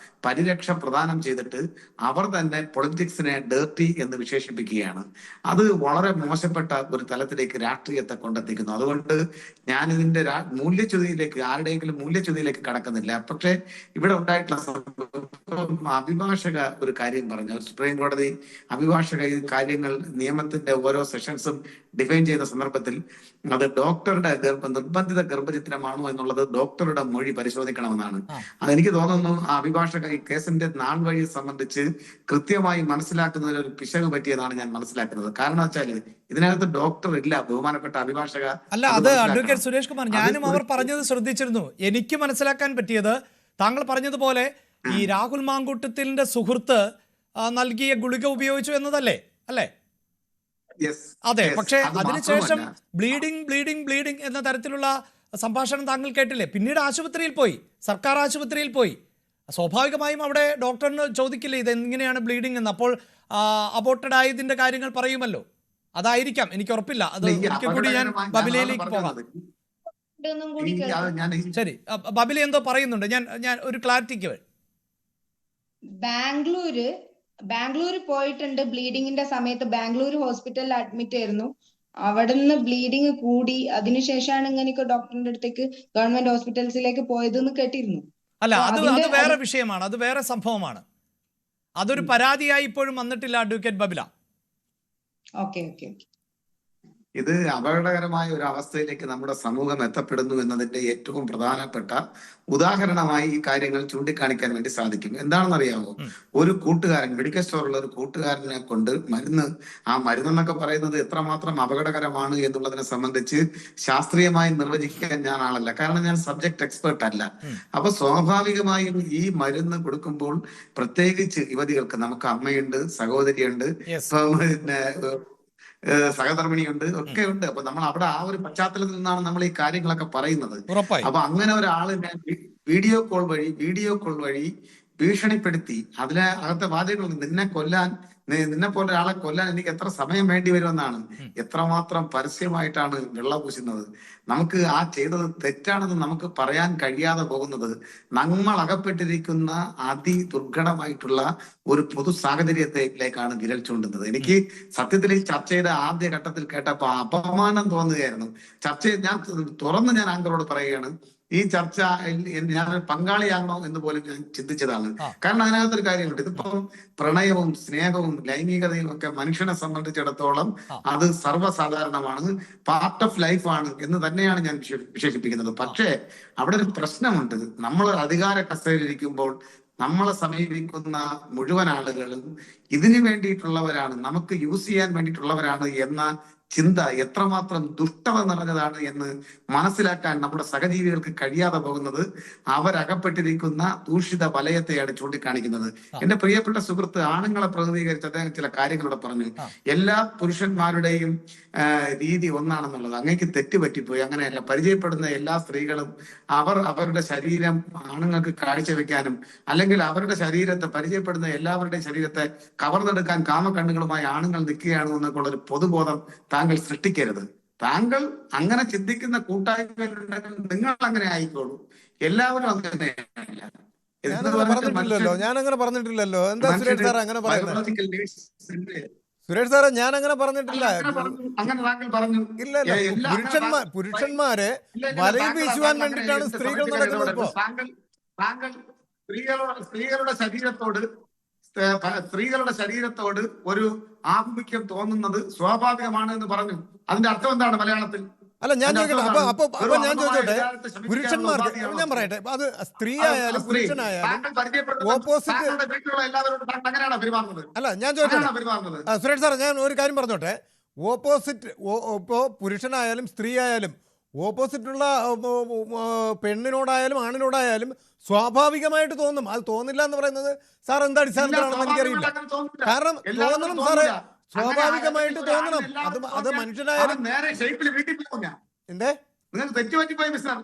പരിരക്ഷ പ്രദാനം ചെയ്തിട്ട് അവർ തന്നെ പൊളിറ്റിക്സിനെ ഡേർട്ടി എന്ന് വിശേഷിപ്പിക്കുകയാണ്. അത് വളരെ മോശപ്പെട്ട ഒരു തലത്തിലേക്ക് രാഷ്ട്രീയത്തെ കൊണ്ടെത്തിക്കുന്നു. അതുകൊണ്ട് ഞാൻ ഇതിന്റെ മൂല്യച്യുതിയിലേക്ക്, ആരുടെയെങ്കിലും മൂല്യച്യുതിയിലേക്ക് കടക്കുന്നില്ല. പക്ഷെ ഇവിടെ ഉണ്ടായിട്ടുള്ള അഭിഭാഷക ഒരു കാര്യം പറഞ്ഞു, സുപ്രീം കോടതി അഭിഭാഷക ഈ കാര്യങ്ങൾ നിയമത്തിന്റെ ഓരോ സെഷൻസും ഡിഫൈൻ ചെയ്ത സന്ദർഭത്തിൽ അത് ഡോക്ടറുടെ നിർബന്ധിത ഗർഭചിത്രമാണോ എന്നുള്ളത് ഡോക്ടറുടെ മൊഴി പരിശോധിക്കണമെന്നാണ്. അതെനിക്ക് തോന്നുന്നു ആ അഭിഭാഷക ഈ കേസിന്റെ നാൾ വഴിയെ സംബന്ധിച്ച് കൃത്യമായി മനസ്സിലാക്കുന്നതിൽ ഒരു പിശക് പറ്റിയതാണ് ഞാൻ മനസ്സിലാക്കുന്നത്. കാരണം വെച്ചാല് ഇതിനകത്ത് ഡോക്ടർ ഇല്ല, ബഹുമാനപ്പെട്ട അഭിഭാഷക. അല്ല, അത് അഡ്വക്കേറ്റ് സുരേഷ് കുമാർ, ഞാനും അവർ പറഞ്ഞത് ശ്രദ്ധിച്ചിരുന്നു. എനിക്ക് മനസ്സിലാക്കാൻ പറ്റിയത് താങ്കൾ പറഞ്ഞതുപോലെ ഈ രാഹുൽ മാങ്കൂട്ടത്തിന്റെ സുഹൃത്ത് നൽകിയ ഗുളിക ഉപയോഗിച്ചു എന്നതല്ലേ? അല്ലേ? അതെ. പക്ഷേ അതിനുശേഷം ബ്ലീഡിംഗ് എന്ന തരത്തിലുള്ള സംഭാഷണം താങ്കൾ കേട്ടില്ലേ? പിന്നീട് ആശുപത്രിയിൽ പോയി, സർക്കാർ ആശുപത്രിയിൽ പോയി. സ്വാഭാവികമായും അവിടെ ഡോക്ടറിന് ചോദിക്കില്ലേ ഇത് എങ്ങനെയാണ് ബ്ലീഡിംഗ് എന്ന്? അപ്പോൾ അബോർട്ടഡ് ആയതിന്റെ കാര്യങ്ങൾ പറയുമല്ലോ. അതായിരിക്കാം, എനിക്ക് ഉറപ്പില്ല. അത് ഒരിക്കൽ കൂടി ഞാൻ ബബിലയിലേക്ക് പോകാം. ശരി, ബബില എന്തോ പറയുന്നുണ്ട്, ഞാൻ ഒരു ക്ലാരിറ്റിക്ക്. ബാംഗ്ലൂർ പോയിട്ടുണ്ട്. ബ്ലീഡിങ്ങിന്റെ സമയത്ത് ബാംഗ്ലൂർ ഹോസ്പിറ്റലിൽ അഡ്മിറ്റ് ആയിരുന്നു. അവിടുന്ന് ബ്ലീഡിങ് കൂടി, അതിനുശേഷമാണ് ഇങ്ങനെയൊക്കെ ഡോക്ടറിന്റെ അടുത്തേക്ക് ഗവൺമെന്റ് ഹോസ്പിറ്റൽസിലേക്ക് പോയതെന്ന് കേട്ടിരുന്നു. അല്ല, അത് വേറെ വിഷയമാണ്, അത് വേറെ സംഭവമാണ്. അതൊരു പരാതിയായി ഇപ്പോഴും വന്നിട്ടില്ല അഡ്വക്കേറ്റ് ബബില. ഓക്കെ. ഇത് അപകടകരമായ ഒരു അവസ്ഥയിലേക്ക് നമ്മുടെ സമൂഹം എത്തപ്പെടുന്നു എന്നതിന്റെ ഏറ്റവും പ്രധാനപ്പെട്ട ഉദാഹരണമായി ഈ കാര്യങ്ങൾ ചൂണ്ടിക്കാണിക്കാൻ വേണ്ടി സാധിക്കും. എന്താണെന്നറിയാമോ? ഒരു കൂട്ടുകാരൻ, മെഡിക്കൽ സ്റ്റോറുള്ള ഒരു കൂട്ടുകാരനെ കൊണ്ട് ആ മരുന്നെന്നൊക്കെ പറയുന്നത് എത്രമാത്രം അപകടകരമാണ് എന്നുള്ളതിനെ സംബന്ധിച്ച് ശാസ്ത്രീയമായി നിർവചിക്കാൻ ഞാൻ ആളല്ല, കാരണം ഞാൻ സബ്ജക്ട് എക്സ്പെർട്ട് അല്ല. അപ്പൊ സ്വാഭാവികമായും ഈ മരുന്ന് കൊടുക്കുമ്പോൾ പ്രത്യേകിച്ച് യുവതികൾക്ക്, നമുക്ക് അമ്മയുണ്ട്, സഹോദരിയുണ്ട്, പിന്നെ സഹധർമ്മിണിയുണ്ട്, ഒക്കെ ഉണ്ട്. അപ്പൊ നമ്മൾ അവിടെ ആ ഒരു പശ്ചാത്തലത്തിൽ നിന്നാണ് നമ്മൾ ഈ കാര്യങ്ങളൊക്കെ പറയുന്നത്. അപ്പൊ അങ്ങനെ ഒരാള് വീഡിയോ കോൾ വഴി ഭീഷണിപ്പെടുത്തി അതിലെ അകത്തെ വാചകങ്ങൾ നിന്നെ കൊല്ലാൻ നിന്നെ പോലെ ഒരാളെ കൊല്ലാൻ എനിക്ക് എത്ര സമയം വേണ്ടി വരുമെന്നാണ്. എത്രമാത്രം പരസ്യമായിട്ടാണ് വെള്ളം പൂശുന്നത്. നമുക്ക് ആ ചെയ്തത് തെറ്റാണെന്ന് നമുക്ക് പറയാൻ കഴിയാതെ പോകുന്നത് നമ്മൾ അകപ്പെട്ടിരിക്കുന്ന അതിദുർഘടമായിട്ടുള്ള ഒരു പൊതു സാഹചര്യത്തിലേക്കാണ് വിരൽ ചൂണ്ടുന്നത്. എനിക്ക് സത്യത്തിൽ ഈ ചർച്ചയുടെ ആദ്യ ഘട്ടത്തിൽ കേട്ടപ്പോ അപമാനം തോന്നുകയായിരുന്നു. ഞാൻ തുറന്ന് ഞാൻ ആങ്കറോട് പറയുകയാണ്, ഈ ചർച്ച ഞാൻ പങ്കാളിയാകണോ എന്ന് പോലും ഞാൻ ചിന്തിച്ചതാണ്. കാരണം അതിനകത്തൊരു കാര്യമുണ്ട്. ഇതിപ്പം പ്രണയവും സ്നേഹവും ലൈംഗികതയും ഒക്കെ മനുഷ്യനെ സംബന്ധിച്ചിടത്തോളം അത് സർവ്വസാധാരണമാണ്, പാർട്ട് ഓഫ് ലൈഫാണ് എന്ന് തന്നെയാണ് ഞാൻ വിശേഷിപ്പിക്കുന്നത്. പക്ഷേ അവിടെ ഒരു പ്രശ്നമുണ്ട്. നമ്മൾ അധികാര കസേരയിലിരിക്കുമ്പോൾ നമ്മളെ സമീപിക്കുന്ന മുഴുവൻ ആളുകളും ഇതിനു വേണ്ടിയിട്ടുള്ളവരാണ്, നമുക്ക് യൂസ് ചെയ്യാൻ വേണ്ടിയിട്ടുള്ളവരാണ് എന്ന ചിന്ത എത്രമാത്രം ദുഷ്ടത നിറഞ്ഞതാണ് എന്ന് മനസ്സിലാക്കാൻ നമ്മുടെ സഹജീവികൾക്ക് കഴിയാതെ പോകുന്നത് അവരകപ്പെട്ടിരിക്കുന്ന ദൂഷിത വലയത്തെയാണ് ചൂണ്ടിക്കാണിക്കുന്നത്. എന്റെ പ്രിയപ്പെട്ട സുഹൃത്ത് ആണുങ്ങളെ പ്രതിനിധീകരിച്ച് അദ്ദേഹം ചില കാര്യങ്ങളോട് പറഞ്ഞു. എല്ലാ പുരുഷന്മാരുടെയും രീതി ഒന്നാണെന്നുള്ളത് അങ്ങേക്ക് തെറ്റുപറ്റിപ്പോയി. അങ്ങനെയല്ല. പരിചയപ്പെടുന്ന എല്ലാ സ്ത്രീകളും അവരുടെ ശരീരം ആണുങ്ങൾക്ക് കാഴ്ചവെക്കാനും അല്ലെങ്കിൽ അവരുടെ ശരീരത്തെ പരിചയപ്പെടുന്ന എല്ലാവരുടെയും ശരീരത്തെ കവർന്നെടുക്കാൻ കാമക്കണ്ണുകളുമായി ആണുങ്ങൾ നിൽക്കുകയാണ് എന്നൊക്കെയുള്ള ഒരു പൊതുബോധം താങ്കൾ സൃഷ്ടിക്കരുത്. താങ്കൾ അങ്ങനെ ചിന്തിക്കുന്ന കൂട്ടായ്മകളുണ്ടെങ്കിൽ നിങ്ങൾ അങ്ങനെ ആയിക്കോളൂ. എല്ലാവരും അങ്ങനെയല്ല. ഞാൻ അങ്ങനെ പറഞ്ഞിട്ടില്ലല്ലോ. എന്താ സുരേഷ് സാർ അങ്ങനെ പറയുന്നത്? സുരേഷ് സാറെ, ഞാൻ അങ്ങനെ പറഞ്ഞിട്ടില്ല. ഇല്ല, പുരുഷന്മാരെ വലയിൽ വീശുവാൻ വേണ്ടിയിട്ടാണ് സ്ത്രീകൾ നടക്കുന്നത്. ഇപ്പോ താങ്കൾ സ്ത്രീകളുടെ ശരീരത്തോട് ഒരു ആഭിമുഖ്യം തോന്നുന്നത് സ്വാഭാവികമാണ് എന്ന് പറഞ്ഞു. അതിന്റെ അർത്ഥം എന്താണ് മലയാളത്തിൽ? അല്ല, ഞാൻ ചോദിക്കട്ടെ. അപ്പൊ ഞാൻ ചോദിച്ചോട്ടെ, പുരുഷന്മാർക്ക് ഞാൻ പറയട്ടെ, അത് സ്ത്രീ ആയാലും പുരുഷനായാലും ഓപ്പോസിറ്റ്. അല്ല, ഞാൻ ചോദിച്ചോട്ടെ സുരേഷ് സാർ, ഞാൻ ഒരു കാര്യം പറഞ്ഞോട്ടെ. ഓപ്പോസിറ്റ് ഇപ്പോ പുരുഷനായാലും സ്ത്രീ ആയാലും ഓപ്പോസിറ്റുള്ള പെണ്ണിനോടായാലും ആണിനോടായാലും സ്വാഭാവികമായിട്ട് തോന്നും. അത് തോന്നില്ല എന്ന് പറയുന്നത് സാർ എന്താ അടിസ്ഥാനത്തിലാണെന്ന് എനിക്കറിയില്ല. കാരണം തോന്നണം സാറ്, സ്വാഭാവികമായിട്ട് തോന്നണം. അത് മനുഷ്യനായാലും എന്തേ നിങ്ങൾക്ക് തെറ്റുപറ്റിപ്പോയി മിസ്റ്റർ.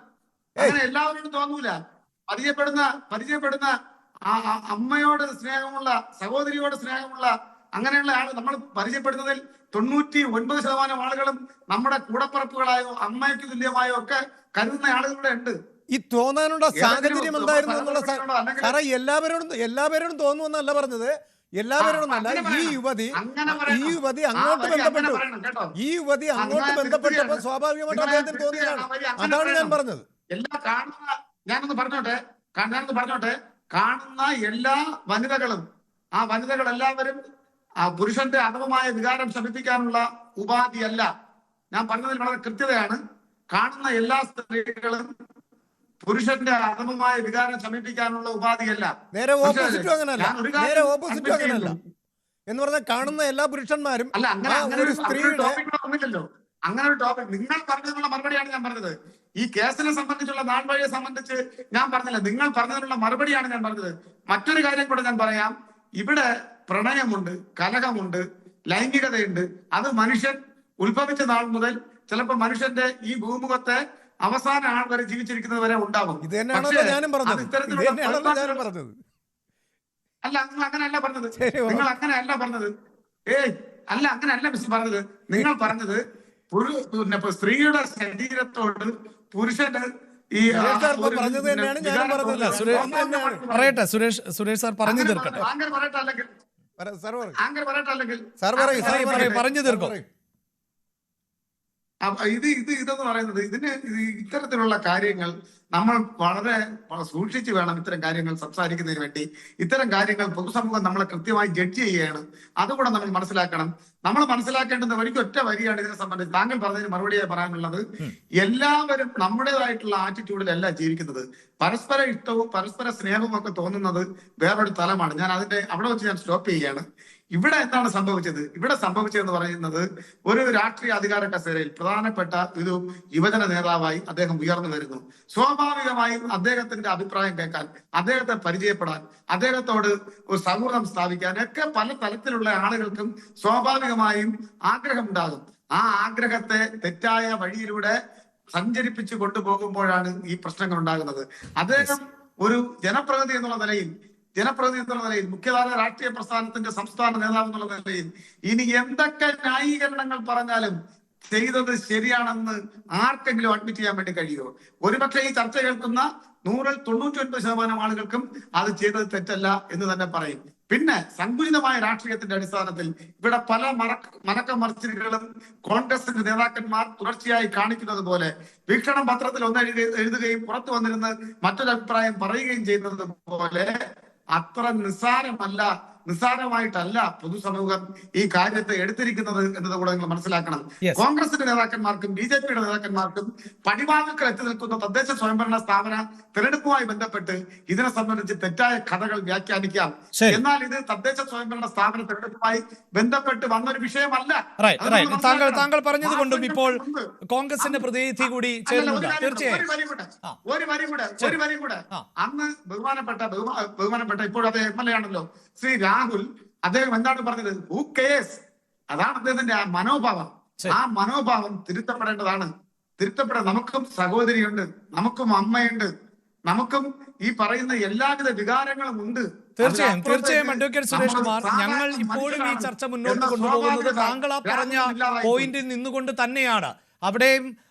അങ്ങനെ എല്ലാവരോടും തോന്നൂല. പരിചയപ്പെടുന്ന അമ്മയോട് സ്നേഹമുള്ള, സഹോദരിയോട് സ്നേഹമുള്ള അങ്ങനെയുള്ള ആൾ നമ്മൾ പരിചയപ്പെടുന്നതിൽ 99% ആളുകളും നമ്മുടെ കൂടപ്പറപ്പുകളായോ അമ്മയ്ക്ക് തുല്യമായോ ഒക്കെ കരുതുന്ന ആളുകളുടെ ഉണ്ട്. ഈ തോന്നാനുള്ള സാഹചര്യം എന്തായിരുന്നു എന്നുള്ള സാറേ, എല്ലാവരോടും തോന്നുമെന്നല്ല പറഞ്ഞത്. എല്ലാവരോടും അല്ല. ഈ യുവതി അങ്ങോട്ട് ബന്ധപ്പെട്ടു. ഈ യുവതി അങ്ങോട്ട് ബന്ധപ്പെട്ടപ്പോ സ്വാഭാവികമായിട്ട് അദ്ദേഹത്തിന് തോന്നിയതാണ്. അതാണ് ഞാൻ പറഞ്ഞത്. ഞാനൊന്ന് പറഞ്ഞോട്ടെ. കാണുന്ന എല്ലാ വനിതകളും, ആ വനിതകൾ എല്ലാവരും ആ പുരുഷന്റെ അധമമായ വികാരം ശമിപ്പിക്കാനുള്ള ഉപാധിയല്ല. ഞാൻ പറഞ്ഞതിൽ വളരെ കൃത്യതയാണ്. കാണുന്ന എല്ലാ സ്ത്രീകളും പുരുഷന്റെ അധമമായ വികാരം ശമിപ്പിക്കാനുള്ള ഉപാധിയല്ല. നേരെ ഓപ്പോസിറ്റും അങ്ങനല്ല എന്ന് പറഞ്ഞാൽ കാണുന്ന എല്ലാ പുരുഷന്മാരും അല്ല. അങ്ങനെ ഒരു ടോപ്പിക്കിലോ അങ്ങനെ ഒരു ടോപ്പിക് നിങ്ങൾ പറഞ്ഞതിനുള്ള മറുപടിയാണ് ഞാൻ പറഞ്ഞത്. ഈ കേസിനെ സംബന്ധിച്ചുള്ള നാൾവഴിയെ സംബന്ധിച്ച് ഞാൻ പറഞ്ഞില്ല. നിങ്ങൾ പറഞ്ഞതിനുള്ള മറുപടിയാണ് ഞാൻ പറഞ്ഞത്. മറ്റൊരു കാര്യം കൂടെ ഞാൻ പറയാം. ഇവിടെ പ്രണയമുണ്ട്, കലഹമുണ്ട്, ലൈംഗികതയുണ്ട്. അത് മനുഷ്യൻ ഉത്ഭവിച്ച നാൾ മുതൽ ചിലപ്പോൾ മനുഷ്യന്റെ ഈ ഭൂമുഖത്തെ അവസാന ആൾ വരെ ജീവിച്ചിരിക്കുന്നത് വരെ ഉണ്ടാവും. അല്ല, നിങ്ങൾ അങ്ങനെയല്ല പറഞ്ഞത്. അങ്ങനെയല്ല മിസ് പറഞ്ഞത്. നിങ്ങൾ പറഞ്ഞത് സ്ത്രീയുടെ ശരീരത്തോട് പുരുഷന്റെ ഈ പറയട്ടെ സുരേഷ് സാർ പറഞ്ഞു തീർക്കട്ടെ. പറഞ്ഞു തീർക്കും. ഇതെന്ന് പറയുന്നത് ഇത്തരത്തിലുള്ള കാര്യങ്ങൾ നമ്മൾ വളരെ സൂക്ഷിച്ചു വേണം ഇത്തരം കാര്യങ്ങൾ സംസാരിക്കുന്നതിന് വേണ്ടി. ഇത്തരം കാര്യങ്ങൾ പൊതുസമൂഹം നമ്മളെ കൃത്യമായി ജഡ്ജ് ചെയ്യുകയാണ്. അതുകൂടെ നമ്മൾ മനസ്സിലാക്കണം. നമ്മൾ മനസ്സിലാക്കേണ്ടുന്ന ഒറ്റ വരിയാണ് ഇതിനെ സംബന്ധിച്ച്. താങ്കൾ പറഞ്ഞതിന് മറുപടിയായി പറയാനുള്ളത്, എല്ലാവരും നമ്മുടേതായിട്ടുള്ള ആറ്റിറ്റ്യൂഡിലല്ല ജീവിക്കുന്നത്. പരസ്പര ഇഷ്ടവും പരസ്പര സ്നേഹവും ഒക്കെ തോന്നുന്നത് വേറൊരു തലമാണ്. ഞാൻ അവിടെ വെച്ച് ഞാൻ സ്റ്റോപ്പ് ചെയ്യുകയാണ്. ഇവിടെ എന്താണ് സംഭവിച്ചത്? ഇവിടെ സംഭവിച്ചതെന്ന് പറയുന്നത്, ഒരു രാഷ്ട്രീയ അധികാര കസേരയിൽ പ്രധാനപ്പെട്ട ഒരു യുവജന നേതാവായി അദ്ദേഹം ഉയർന്നു വരുന്നു. സ്വാഭാവികമായും അദ്ദേഹത്തിന്റെ അഭിപ്രായം കേൾക്കാൻ, അദ്ദേഹത്തെ പരിചയപ്പെടാൻ, അദ്ദേഹത്തോട് ഒരു സൗഹൃദം സ്ഥാപിക്കാൻ ഒക്കെ പല തലത്തിലുള്ള ആളുകൾക്കും സ്വാഭാവികമായും ആഗ്രഹമുണ്ടാകും. ആ ആഗ്രഹത്തെ തെറ്റായ വഴിയിലൂടെ സഞ്ചരിപ്പിച്ചു കൊണ്ടുപോകുമ്പോഴാണ് ഈ പ്രശ്നങ്ങൾ ഉണ്ടാകുന്നത്. അദ്ദേഹം ഒരു ജനപ്രതിനിധി എന്നുള്ള നിലയിൽ ജനപ്രതിനിധി എന്നുള്ള നിലയിൽ, മുഖ്യധാര രാഷ്ട്രീയ പ്രസ്ഥാനത്തിന്റെ സംസ്ഥാന നേതാവ് എന്നുള്ള നിലയിൽ ഇനി എന്തൊക്കെ ന്യായീകരണങ്ങൾ പറഞ്ഞാലും ചെയ്തത് ശരിയാണെന്ന് ആർക്കെങ്കിലും അഡ്മിറ്റ് ചെയ്യാൻ വേണ്ടി കഴിയുമോ? ഒരുപക്ഷെ ഈ ചർച്ച കേൾക്കുന്ന 99% ആളുകൾക്കും അത് ചെയ്തത് തെറ്റല്ല എന്ന് തന്നെ പറയും. പിന്നെ സങ്കുചിതമായ രാഷ്ട്രീയത്തിന്റെ അടിസ്ഥാനത്തിൽ ഇവിടെ പല മറച്ചിലുകളും കോൺഗ്രസിന്റെ നേതാക്കന്മാർ തുടർച്ചയായി കാണിക്കുന്നത് പോലെ വീക്ഷണം പത്രത്തിൽ ഒന്ന് എഴുതുകയും പുറത്തു വന്നിരുന്ന് മറ്റൊരു അഭിപ്രായം പറയുകയും ചെയ്യുന്നത് പോലെ അത്ര നിസ്സാരമായിട്ടല്ല പൊതുസമൂഹം ഈ കാര്യത്തെ എടുത്തിരിക്കുന്നത് എന്നത് കൂടെ നിങ്ങൾ മനസ്സിലാക്കണം. കോൺഗ്രസിന്റെ നേതാക്കന്മാർക്കും BJPയുടെ നേതാക്കന്മാർക്കും പടിവാതിൽക്കൽ എത്തി നിൽക്കുന്ന തദ്ദേശ സ്വയംഭരണ സ്ഥാപന തെരഞ്ഞെടുപ്പുമായി ബന്ധപ്പെട്ട് ഇതിനെ സംബന്ധിച്ച് തെറ്റായ കഥകൾ വ്യാഖ്യാനിക്കാം. എന്നാൽ ഇത് തദ്ദേശ സ്വയംഭരണ സ്ഥാപന തെരഞ്ഞെടുപ്പുമായി ബന്ധപ്പെട്ട് വന്നൊരു വിഷയമല്ല. താങ്കൾ പറഞ്ഞതുകൊണ്ടും ഇപ്പോൾ കോൺഗ്രസിന്റെ പ്രതിനിധി കൂടി ചേരുന്നുണ്ട്. തീർച്ചയായും ഒരു വരി കൂടെ അന്ന് ബഹുമാനപ്പെട്ട ഇപ്പോഴത്തെ MLA ആണല്ലോ ശ്രീ രാഹുൽ, അദ്ദേഹം എന്താണ് പറഞ്ഞത്? Who cares? അതാണ് അദ്ദേഹത്തിന്റെ ആ മനോഭാവം. ആ മനോഭാവം തിരുത്തപ്പെടേണ്ടതാണ്. നമുക്കും സഹോദരിയുണ്ട്, നമുക്കും അമ്മയുണ്ട്, നമുക്കും ഈ പറയുന്ന എല്ലാവിധ വികാരങ്ങളും ഉണ്ട്. തീർച്ചയായും അഡ്വക്കേറ്റ് സുരേഷ് കുമാർ, ഞങ്ങൾ ഇപ്പോഴും ഈ ചർച്ച മുന്നോട്ട് കൊണ്ടുപോകുന്നത് താങ്കൾ ആ പറഞ്ഞ പോയിന്റിൽ നിന്നുകൊണ്ട് തന്നെയാണ്. അവിടെയും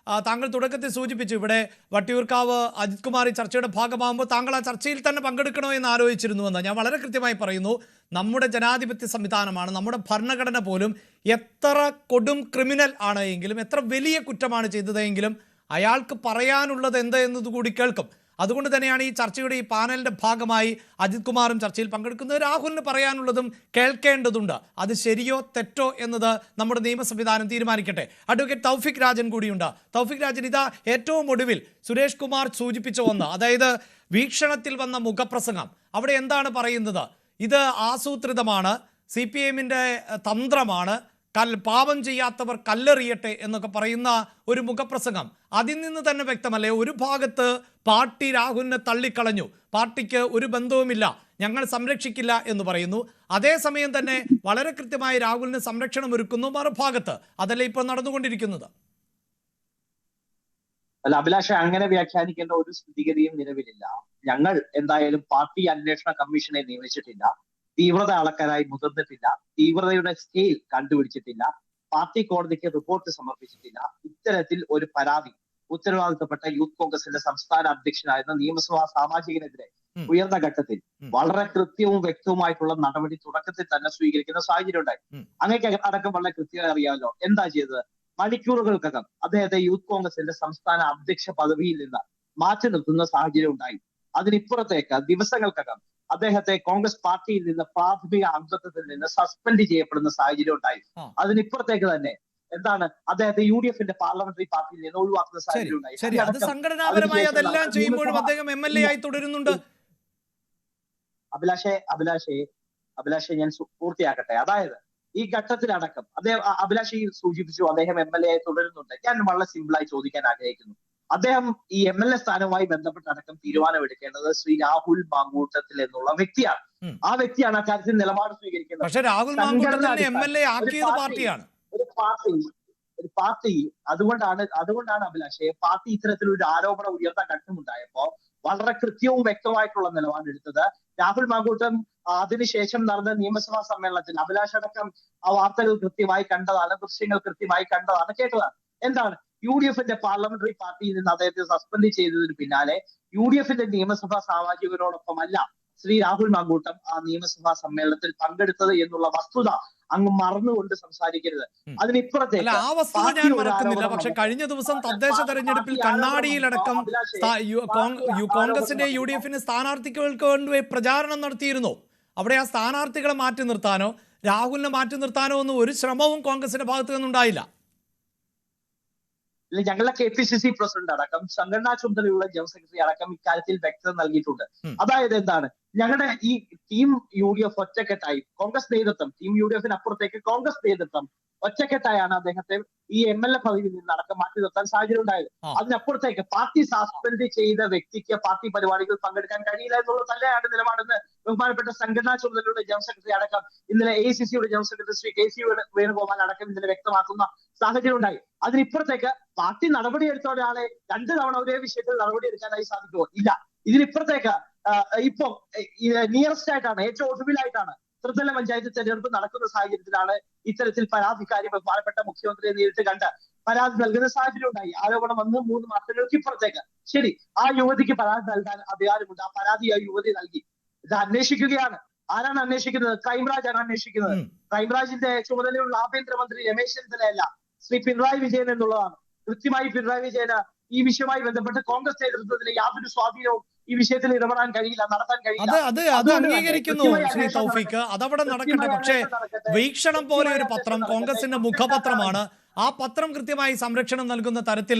താങ്കൾ തുടക്കത്തിൽ സൂചിപ്പിച്ചു, ഇവിടെ വട്ടിയൂർക്കാവ് അജിത് കുമാർ ഈ ചർച്ചയുടെ ഭാഗമാകുമ്പോൾ താങ്കൾ ആ ചർച്ചയിൽ തന്നെ പങ്കെടുക്കണോ എന്ന് ആലോചിച്ചിരുന്നുവെന്ന് ഞാൻ വളരെ കൃത്യമായി പറയുന്നു. നമ്മുടെ ജനാധിപത്യ സംവിധാനമാണ്, നമ്മുടെ ഭരണഘടന പോലും എത്ര കൊടും ക്രിമിനൽ ആണ് എങ്കിലും, എത്ര വലിയ കുറ്റമാണ് ചെയ്തതെങ്കിലും അയാൾക്ക് പറയാനുള്ളത് എന്ത് എന്നത് കൂടി കേൾക്കും. അതുകൊണ്ട് തന്നെയാണ് ഈ ചർച്ചയുടെ ഈ പാനലിന്റെ ഭാഗമായി അജിത് കുമാറും ചർച്ചയിൽ പങ്കെടുക്കുന്നത്. രാഹുലിന് പറയാനുള്ളതും കേൾക്കേണ്ടതുണ്ട്. അത് ശരിയോ തെറ്റോ എന്നത് നമ്മുടെ നിയമ സംവിധാനം തീരുമാനിക്കട്ടെ. അഡ്വക്കേറ്റ് തൗഫിക് രാജൻ കൂടിയുണ്ട്. തൗഫിക് രാജൻ, ഇതാ ഏറ്റവും ഒടുവിൽ സുരേഷ് കുമാർ സൂചിപ്പിച്ച ഒന്ന്, അതായത് വീക്ഷണത്തിൽ വന്ന മുഖപ്രസംഗം. അവിടെ എന്താണ് പറയുന്നത്? ഇത് ആസൂത്രിതമാണ്, CPM-ന്റെ തന്ത്രമാണ്, പാപം ചെയ്യാത്തവർ കല്ലെറിയട്ടെ എന്നൊക്കെ പറയുന്ന ഒരു മുഖപ്രസംഗം. അതിൽ നിന്ന് തന്നെ വ്യക്തമല്ലേ, ഒരു ഭാഗത്ത് പാർട്ടി രാഹുലിനെ തള്ളിക്കളഞ്ഞു, പാർട്ടിക്ക് ഒരു ബന്ധവുമില്ല, ഞങ്ങൾ സംരക്ഷിക്കില്ല എന്ന് പറയുന്നു. അതേസമയം തന്നെ വളരെ കൃത്യമായി രാഹുലിന് സംരക്ഷണം ഒരുക്കുന്നു മറുഭാഗത്ത്. അതല്ലേ ഇപ്പോൾ നടന്നുകൊണ്ടിരിക്കുന്നത്? അല്ല അഭിലാഷ, അങ്ങനെ വ്യാഖ്യാനിക്കേണ്ട ഒരു സ്ഥിതിഗതിയും നിലവിലില്ല. ഞങ്ങൾ എന്തായാലും പാർട്ടി അന്വേഷണ കമ്മീഷനെ നിയമിച്ചിട്ടില്ല, തീവ്രത അളക്കാനായി മുതിർന്നിട്ടില്ല, തീവ്രതയുടെ സ്കെയിൽ കണ്ടുപിടിച്ചിട്ടില്ല, പാർട്ടി കോടതിക്ക് റിപ്പോർട്ട് സമർപ്പിച്ചിട്ടില്ല. ഇത്തരത്തിൽ ഒരു പരാതി ഉത്തരവാദിത്തപ്പെട്ട യൂത്ത് കോൺഗ്രസിന്റെ സംസ്ഥാന അധ്യക്ഷനായിരുന്ന നിയമസഭാ സാമാജികനെതിരെ ഉയർന്ന ഘട്ടത്തിൽ വളരെ കൃത്യവും വ്യക്തവുമായിട്ടുള്ള നടപടി തുടക്കത്തിൽ തന്നെ സ്വീകരിക്കുന്ന സാഹചര്യം ഉണ്ടായി. അങ്ങേക്ക് അടക്കം വളരെ കൃത്യമായി അറിയാമല്ലോ എന്താ ചെയ്തത്. മണിക്കൂറുകൾക്കകം അദ്ദേഹത്തെ യൂത്ത് കോൺഗ്രസിന്റെ സംസ്ഥാന അധ്യക്ഷ പദവിയിൽ നിന്ന് മാറ്റി നിർത്തുന്ന സാഹചര്യം ഉണ്ടായി. അതിനിപ്പുറത്തേക്ക് ദിവസങ്ങൾക്കകം അദ്ദേഹത്തെ കോൺഗ്രസ് പാർട്ടിയിൽ നിന്ന് പ്രാഥമിക അംഗത്വത്തിൽ നിന്ന് സസ്പെൻഡ് ചെയ്യപ്പെടുന്ന സാഹചര്യം ഉണ്ടായി. അതിനിപ്പുറത്തേക്ക് തന്നെ എന്താണ്, അദ്ദേഹത്തെ UDF-ന്റെ പാർലമെന്ററി പാർട്ടിയിൽ നിന്ന് ഒഴിവാക്കുന്ന സാഹചര്യം ഉണ്ടായി. സംഘടനാപരമായി അതെല്ലാം ചെയ്യുമ്പോഴും അദ്ദേഹം MLA ആയി തുടരുന്നുണ്ട്. അഭിലാഷെ ഞാൻ പൂർത്തിയാക്കട്ടെ. അതായത് ഈ ഘട്ടത്തിലടക്കം അഭിലാഷ് സൂചിപ്പിച്ചു അദ്ദേഹം MLA ആയി തുടരുന്നുണ്ട്. ഞാൻ വളരെ സിമ്പിളായി ചോദിക്കാൻ ആഗ്രഹിക്കുന്നു, അദ്ദേഹം ഈ MLA സ്ഥാനവുമായി ബന്ധപ്പെട്ടടക്കം തീരുമാനമെടുക്കേണ്ടത് ശ്രീ രാഹുൽ മാങ്കൂട്ടത്തിൽ എന്നുള്ള വ്യക്തിയാണ്. ആ വ്യക്തിയാണ് അക്കാര്യത്തിൽ നിലപാട് സ്വീകരിക്കുന്നത്. പക്ഷേ രാഹുൽ മാങ്കൂട്ടത്തിനെ MLA ആക്കിയത് പാർട്ടിയാണ്. ഒരു പാർട്ടി അതുകൊണ്ടാണ് അഭിലാഷെ പാർട്ടി ഇത്തരത്തിലൊരു ആരോപണം ഉയർന്ന ഘട്ടമുണ്ടായപ്പോ വളരെ കൃത്യവും വ്യക്തമായിട്ടുള്ള നിലപാടെടുത്തത്. രാഹുൽ മാങ്കൂട്ടം അതിനുശേഷം നടന്ന നിയമസഭാ സമ്മേളനത്തിൽ അഭിലാഷ് അടക്കം ആ വാർത്തകൾ കൃത്യമായി കണ്ടതാണ്, ദൃശ്യങ്ങൾ കൃത്യമായി കണ്ടതാണ്, കേട്ടതാണ്. എന്താണ്, UDF-ന്റെ പാർലമെന്ററി പാർട്ടിയിൽ നിന്ന് അദ്ദേഹത്തെ സസ്പെൻഡ് ചെയ്തതിന് പിന്നാലെ UDF-ന്റെ നിയമസഭാ സാമാജികരോടൊപ്പമല്ല ശ്രീ രാഹുൽ മാങ്കൂട്ടം ആ നിയമസഭാ സമ്മേളനത്തിൽ പങ്കെടുത്തത് എന്നുള്ള വസ്തുത അങ്ങ് മറന്നുകൊണ്ട് സംസാരിക്കരുത്. അതിനിപ്പുറത്തേക്ക് ആ വസ്തുത ഞാൻ മറക്കുന്നില്ല. പക്ഷെ കഴിഞ്ഞ ദിവസം തദ്ദേശ തെരഞ്ഞെടുപ്പിൽ കണ്ണാടിയിലടക്കം കോൺഗ്രസിന്റെ UDF-ന്റെ സ്ഥാനാർത്ഥികൾക്ക് വേണ്ടി പ്രചാരണം നടത്തിയിരുന്നു. അവിടെ ആ സ്ഥാനാർത്ഥികളെ മാറ്റി നിർത്താനോ രാഹുലിനെ മാറ്റി നിർത്താനോ ഒന്നും ഒരു ശ്രമവും കോൺഗ്രസിന്റെ ഭാഗത്തു നിന്നുണ്ടായില്ല. ഞങ്ങളുടെ KPCC പ്രസിഡന്റ് അടക്കം സംഘടനാ ചുമതലയുള്ള ജനറൽ സെക്രട്ടറി അടക്കം ഇക്കാര്യത്തിൽ വ്യക്തത നൽകിയിട്ടുണ്ട്. അതായത് എന്താണ്, ഞങ്ങളുടെ ഈ ടീം UDF ഒറ്റക്കെട്ടായി കോൺഗ്രസ് നേതൃത്വം, ടീം UDF-ന് അപ്പുറത്തേക്ക് കോൺഗ്രസ് നേതൃത്വം ഒറ്റക്കെട്ടായാണ് അദ്ദേഹത്തെ ഈ MLA പദവിയിൽ നിന്ന് അടക്കം മാറ്റി നിർത്താൻ സാഹചര്യം ഉണ്ടായത്. അതിനപ്പുറത്തേക്ക് പാർട്ടി സസ്പെൻഡ് ചെയ്ത വ്യക്തിക്ക് പാർട്ടി പരിപാടികൾ പങ്കെടുക്കാൻ കഴിയില്ല എന്നുള്ളത് തന്നെയാണ് നിലപാടെന്ന് ബഹുമാനപ്പെട്ട സംഘടനാ ചുമതലയുടെ ജനറൽ സെക്രട്ടറി അടക്കം ഇന്നലെ AICC-യുടെ general secretary Shri KC Venugopal അടക്കം ഇന്നലെ വ്യക്തമാക്കുന്ന സാഹചര്യം ഉണ്ടായി. അതിനിപ്പുറത്തേക്ക് പാർട്ടി നടപടിയെടുത്ത ഒരാളെ 2 തവണ ഒരേ വിഷയത്തിൽ നടപടിയെടുക്കാനായി സാധിക്കുമോ? ഇല്ല. ഇതിനിപ്പുറത്തേക്ക് ഇപ്പൊ നിയറസ്റ്റ് ആയിട്ടാണ്, ഏറ്റവും ഒടുവിലായിട്ടാണ് ത്രിതല പഞ്ചായത്ത് തെരഞ്ഞെടുപ്പ് നടക്കുന്ന സാഹചര്യത്തിലാണ് ഇത്തരത്തിൽ പരാതിക്കാരി ബഹുമാനപ്പെട്ട മുഖ്യമന്ത്രിയെ നേരിട്ട് കണ്ട് പരാതി നൽകുന്ന സാഹചര്യം ഉണ്ടായി. ആരോപണം വന്ന് 3 മാസങ്ങൾക്ക് ഇപ്പുറത്തേക്ക്. ശരി, ആ യുവതിക്ക് പരാതി നൽകാൻ അധികാരമുണ്ട്. ആ പരാതി ആ യുവതി നൽകി. ഇത് അന്വേഷിക്കുകയാണ്. ആരാണ് അന്വേഷിക്കുന്നത്? ക്രൈംബ്രാഞ്ചാണ് അന്വേഷിക്കുന്നത്. ക്രൈംബ്രാഞ്ചിന്റെ ചുമതലയുള്ള ആഭ്യന്തരമന്ത്രി രമേശ് ചെന്നിത്തലയല്ല, ശ്രീ പിണറായി വിജയൻ എന്നുള്ളതാണ്. കൃത്യമായി പിണറായി വിജയന് ഈ വിഷയവുമായി ബന്ധപ്പെട്ട് കോൺഗ്രസ് നേതൃത്വത്തിന് യാതൊരു സ്വാധീനവും ഈ വിഷയത്തിൽ ഇടപെടാൻ കഴിയില്ല, നടത്താൻ കഴിയില്ല. അത് അംഗീകരിക്കുന്നു ശ്രീ തൗഫീഖ്, അതവിടെ നടക്കട്ടെ. പക്ഷേ വീക്ഷണം പോലെ ഒരു പത്രം കോൺഗ്രസിന്റെ മുഖപത്രമാണ്. ആ പത്രം കൃത്യമായി സംരക്ഷണം നൽകുന്ന തരത്തിൽ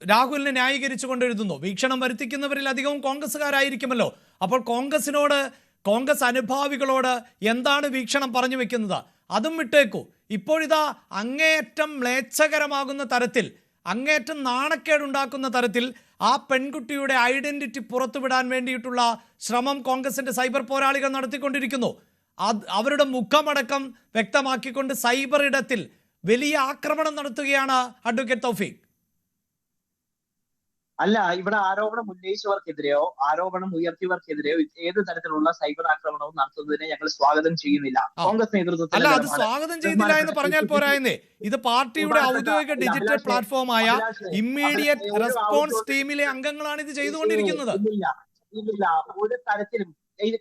രാഹുലിനെ ന്യായീകരിച്ചുകൊണ്ട് എഴുതുന്നു. വീക്ഷണം വരുത്തിക്കുന്നവരിൽ അധികവും കോൺഗ്രസ്സുകാരായിരിക്കുമല്ലോ. അപ്പോൾ കോൺഗ്രസ് അനുഭാവികളോട് എന്താണ് വീക്ഷണം പറഞ്ഞു വെക്കുന്നത്? അതും വിട്ടേക്കൂ. ഇപ്പോഴിതാ അങ്ങേയറ്റം മ്ലേച്ഛകരമാകുന്ന തരത്തിൽ, അങ്ങേയറ്റം നാണക്കേടുണ്ടാക്കുന്ന തരത്തിൽ ആ പെൺകുട്ടിയുടെ ഐഡന്റിറ്റി പുറത്തുവിടാൻ വേണ്ടിയിട്ടുള്ള ശ്രമം കോൺഗ്രസിന്റെ സൈബർ പോരാളികൾ നടത്തിക്കൊണ്ടിരിക്കുന്നു. അവരുടെ മുഖമടക്കം വ്യക്തമാക്കിക്കൊണ്ട് സൈബർ ഇടത്തിൽ വലിയ ആക്രമണം നടത്തുകയാണ് അഡ്വക്കേറ്റ് തൗഫീഖ്. അല്ല, ഇവിടെ ആരോപണം ഉന്നയിച്ചവർക്കെതിരെയോ ആരോപണം ഉയർത്തിയവർക്കെതിരെയോ ഏത് തരത്തിലുള്ള സൈബർ ആക്രമണവും നടത്തുന്നതിനെ ഞങ്ങൾ സ്വാഗതം ചെയ്യുന്നില്ല. കോൺഗ്രസ് നേതൃത്വത്തിൽ അല്ല, അത് സ്വാഗതം ചെയ്യുന്നില്ല എന്ന് പറഞ്ഞാൽ പോരായെന്നേ. ഇത് പാർട്ടിയുടെ ഔദ്യോഗിക ഡിജിറ്റൽ പ്ലാറ്റ്ഫോമായ ഇമ്മീഡിയറ്റ് റെസ്പോൺസ് ടീമിലെ അംഗങ്ങളാണ് ഇത് ചെയ്തുകൊണ്ടിരിക്കുന്നത്. ഇല്ല, ഒരു തരത്തിലും